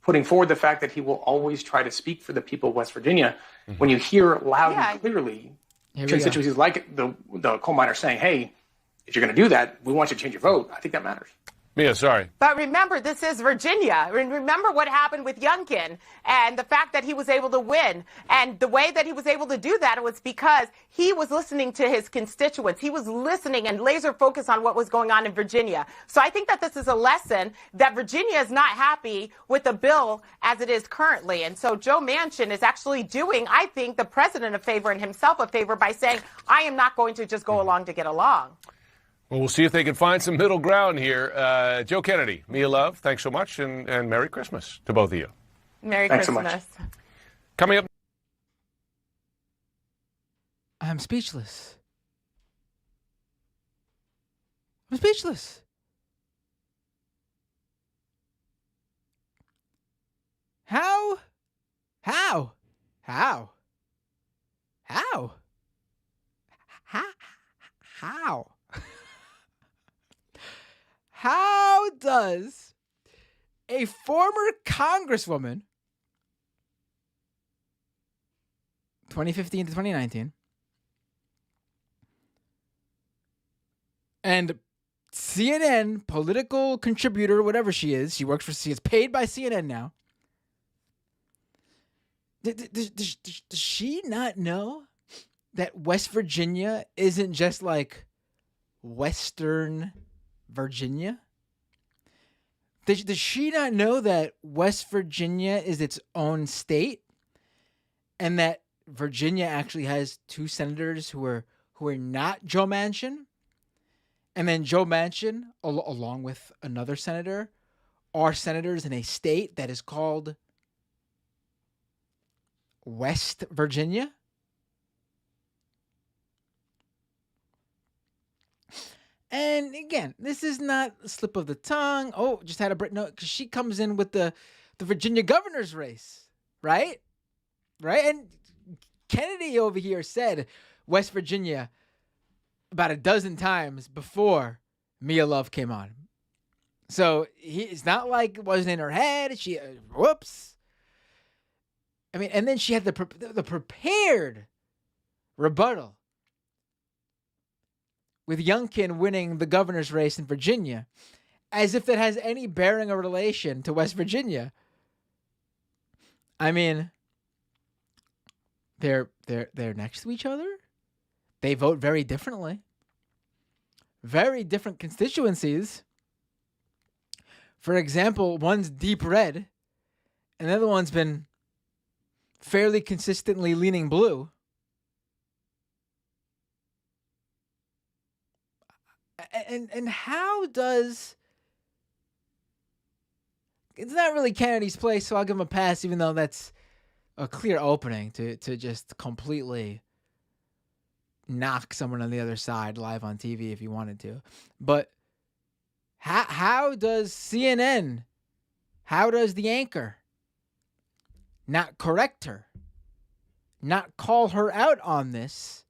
putting forward the fact that he will always try to speak for the people of West Virginia. When you hear loud and clearly constituencies like the coal miners saying, hey, if you're going to do that, we want you to change your vote, I think that matters. Mia, sorry. But remember, this is Virginia. Remember what happened with Youngkin and the fact that he was able to win. And the way that he was able to do that was because he was listening to his constituents. He was listening and laser focused on what was going on in Virginia. So I think that this is a lesson that Virginia is not happy with the bill as it is currently. And so Joe Manchin is actually doing, I think, the president a favor and himself a favor by saying, I am not going to just go along to get along. Well, we'll see if they can find some middle ground here. Joe Kennedy, Mia Love, thanks so much, and Merry Christmas to both of you. Merry Thanks Christmas. so much. Coming up. I'm speechless. I'm speechless. How? How? How? How? How? How does a former congresswoman, 2015 to 2019, and CNN political contributor, whatever she is paid by CNN now. Does she not know that West Virginia isn't just like Western Virginia? Does she not know that West Virginia is its own state, and that Virginia actually has two senators who are not Joe Manchin, and then Joe Manchin, along with another senator, are senators in a state that is called West Virginia? And again, this is not a slip of the tongue. Oh, just had a break. No, because she comes in with the Virginia governor's race, right? Right? And Kennedy over here said West Virginia about a dozen times before Mia Love came on. So it's not like it wasn't in her head. She, whoops. I mean, and then she had the prepared rebuttal with Youngkin winning the governor's race in Virginia, as if that has any bearing or relation to West Virginia. I mean, they're next to each other. They vote very differently. Very different constituencies. For example, one's deep red, and the other one's been fairly consistently leaning blue. And how does... It's not really Kennedy's place, so I'll give him a pass, even though that's a clear opening to just completely knock someone on the other side live on TV if you wanted to. But how does CNN, how does the anchor not correct her, not call her out on this?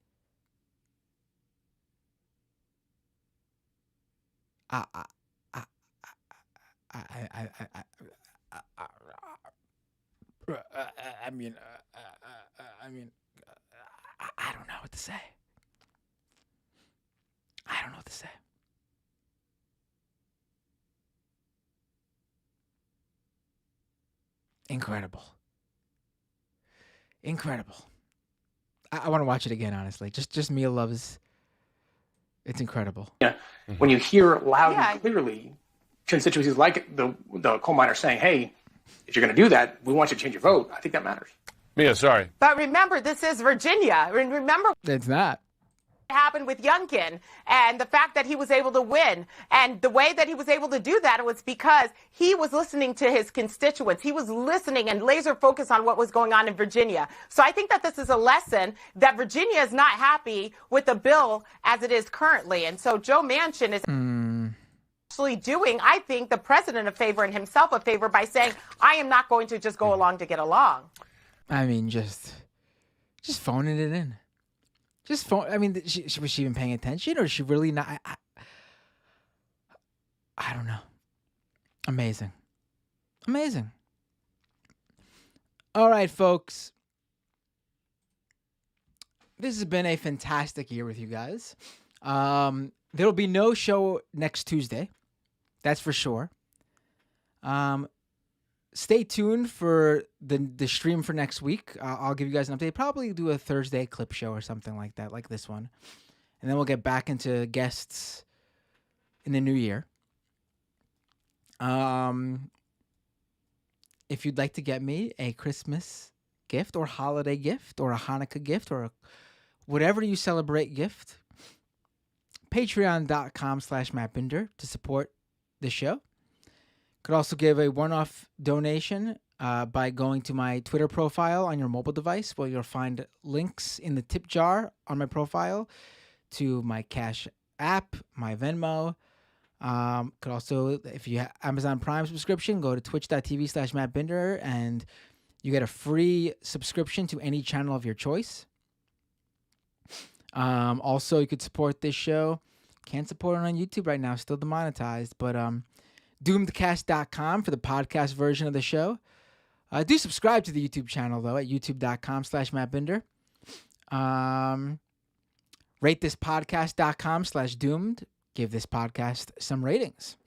I don't know what to say. I don't know what to say. Incredible. I want to watch it again, honestly. Just Mia Love's. It's incredible. Yeah. When you hear loud and clearly constituencies like the coal miners saying, hey, if you're going to do that, we want you to change your vote, I think that matters. Mia, sorry. But remember, this is Virginia. Remember. It's not. Happened with Youngkin and the fact that he was able to win, and the way that he was able to do that was because he was listening to his constituents. He was listening and laser focused on what was going on in Virginia. So I think that this is a lesson that Virginia is not happy with the bill as it is currently. And so Joe Manchin is actually doing, I think, the president a favor and himself a favor by saying, I am not going to just go along to get along. I mean, just phoning it in. Just phone. I mean, was she even paying attention, or is she really not? I don't know. Amazing. Amazing. All right, folks. This has been a fantastic year with you guys. There'll be no show next Tuesday. That's for sure. Stay tuned for the stream for next week. I'll give you guys an update. Probably do a Thursday clip show or something like that, like this one. And then we'll get back into guests in the new year. If you'd like to get me a Christmas gift or holiday gift or a Hanukkah gift or whatever you celebrate gift, patreon.com/MattBinder to support the show. Could also give a one-off donation by going to my Twitter profile on your mobile device, where you'll find links in the tip jar on my profile to my Cash App, my Venmo. Could also, if you have Amazon Prime subscription, go to twitch.tv/MattBinder and you get a free subscription to any channel of your choice. Also, you could support this show. Can't support it on YouTube right now, still demonetized, but doomedcast.com for the podcast version of the show. Do subscribe to the YouTube channel, though, at youtube.com/MattBinder. Ratethispodcast.com/doomed. Give this podcast some ratings.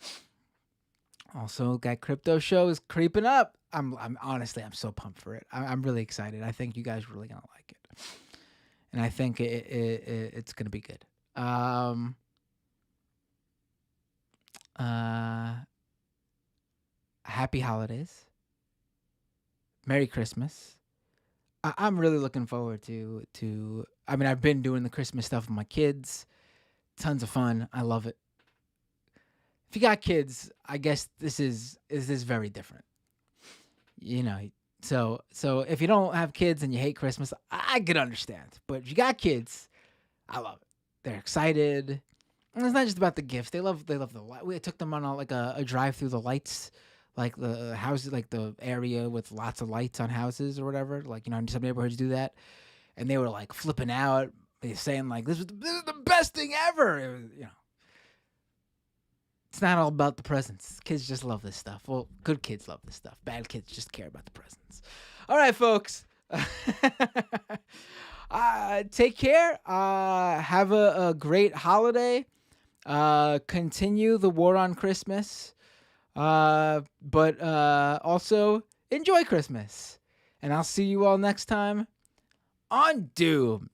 Also, that crypto show is creeping up. I'm honestly, I'm so pumped for it. I'm really excited. I think you guys are really going to like it. And I think it's going to be good. Happy holidays. Merry Christmas. I'm really looking forward to I mean, I've been doing the Christmas stuff with my kids. Tons of fun. I love it. If you got kids, I guess this is very different. You know, so if you don't have kids and you hate Christmas, I could understand. But if you got kids, I love it. They're excited. And it's not just about the gifts. They love the light. We took them on a drive through the lights, like the houses, like the area with lots of lights on houses or whatever. Like, you know, some neighborhoods do that, and they were like flipping out. They saying like this is the best thing ever. It was, you know, it's not all about the presents. Kids just love this stuff. Well, good kids love this stuff. Bad kids just care about the presents. All right, folks. Take care. Have a great holiday. Continue the war on Christmas. But also enjoy Christmas. And I'll see you all next time on Doomed.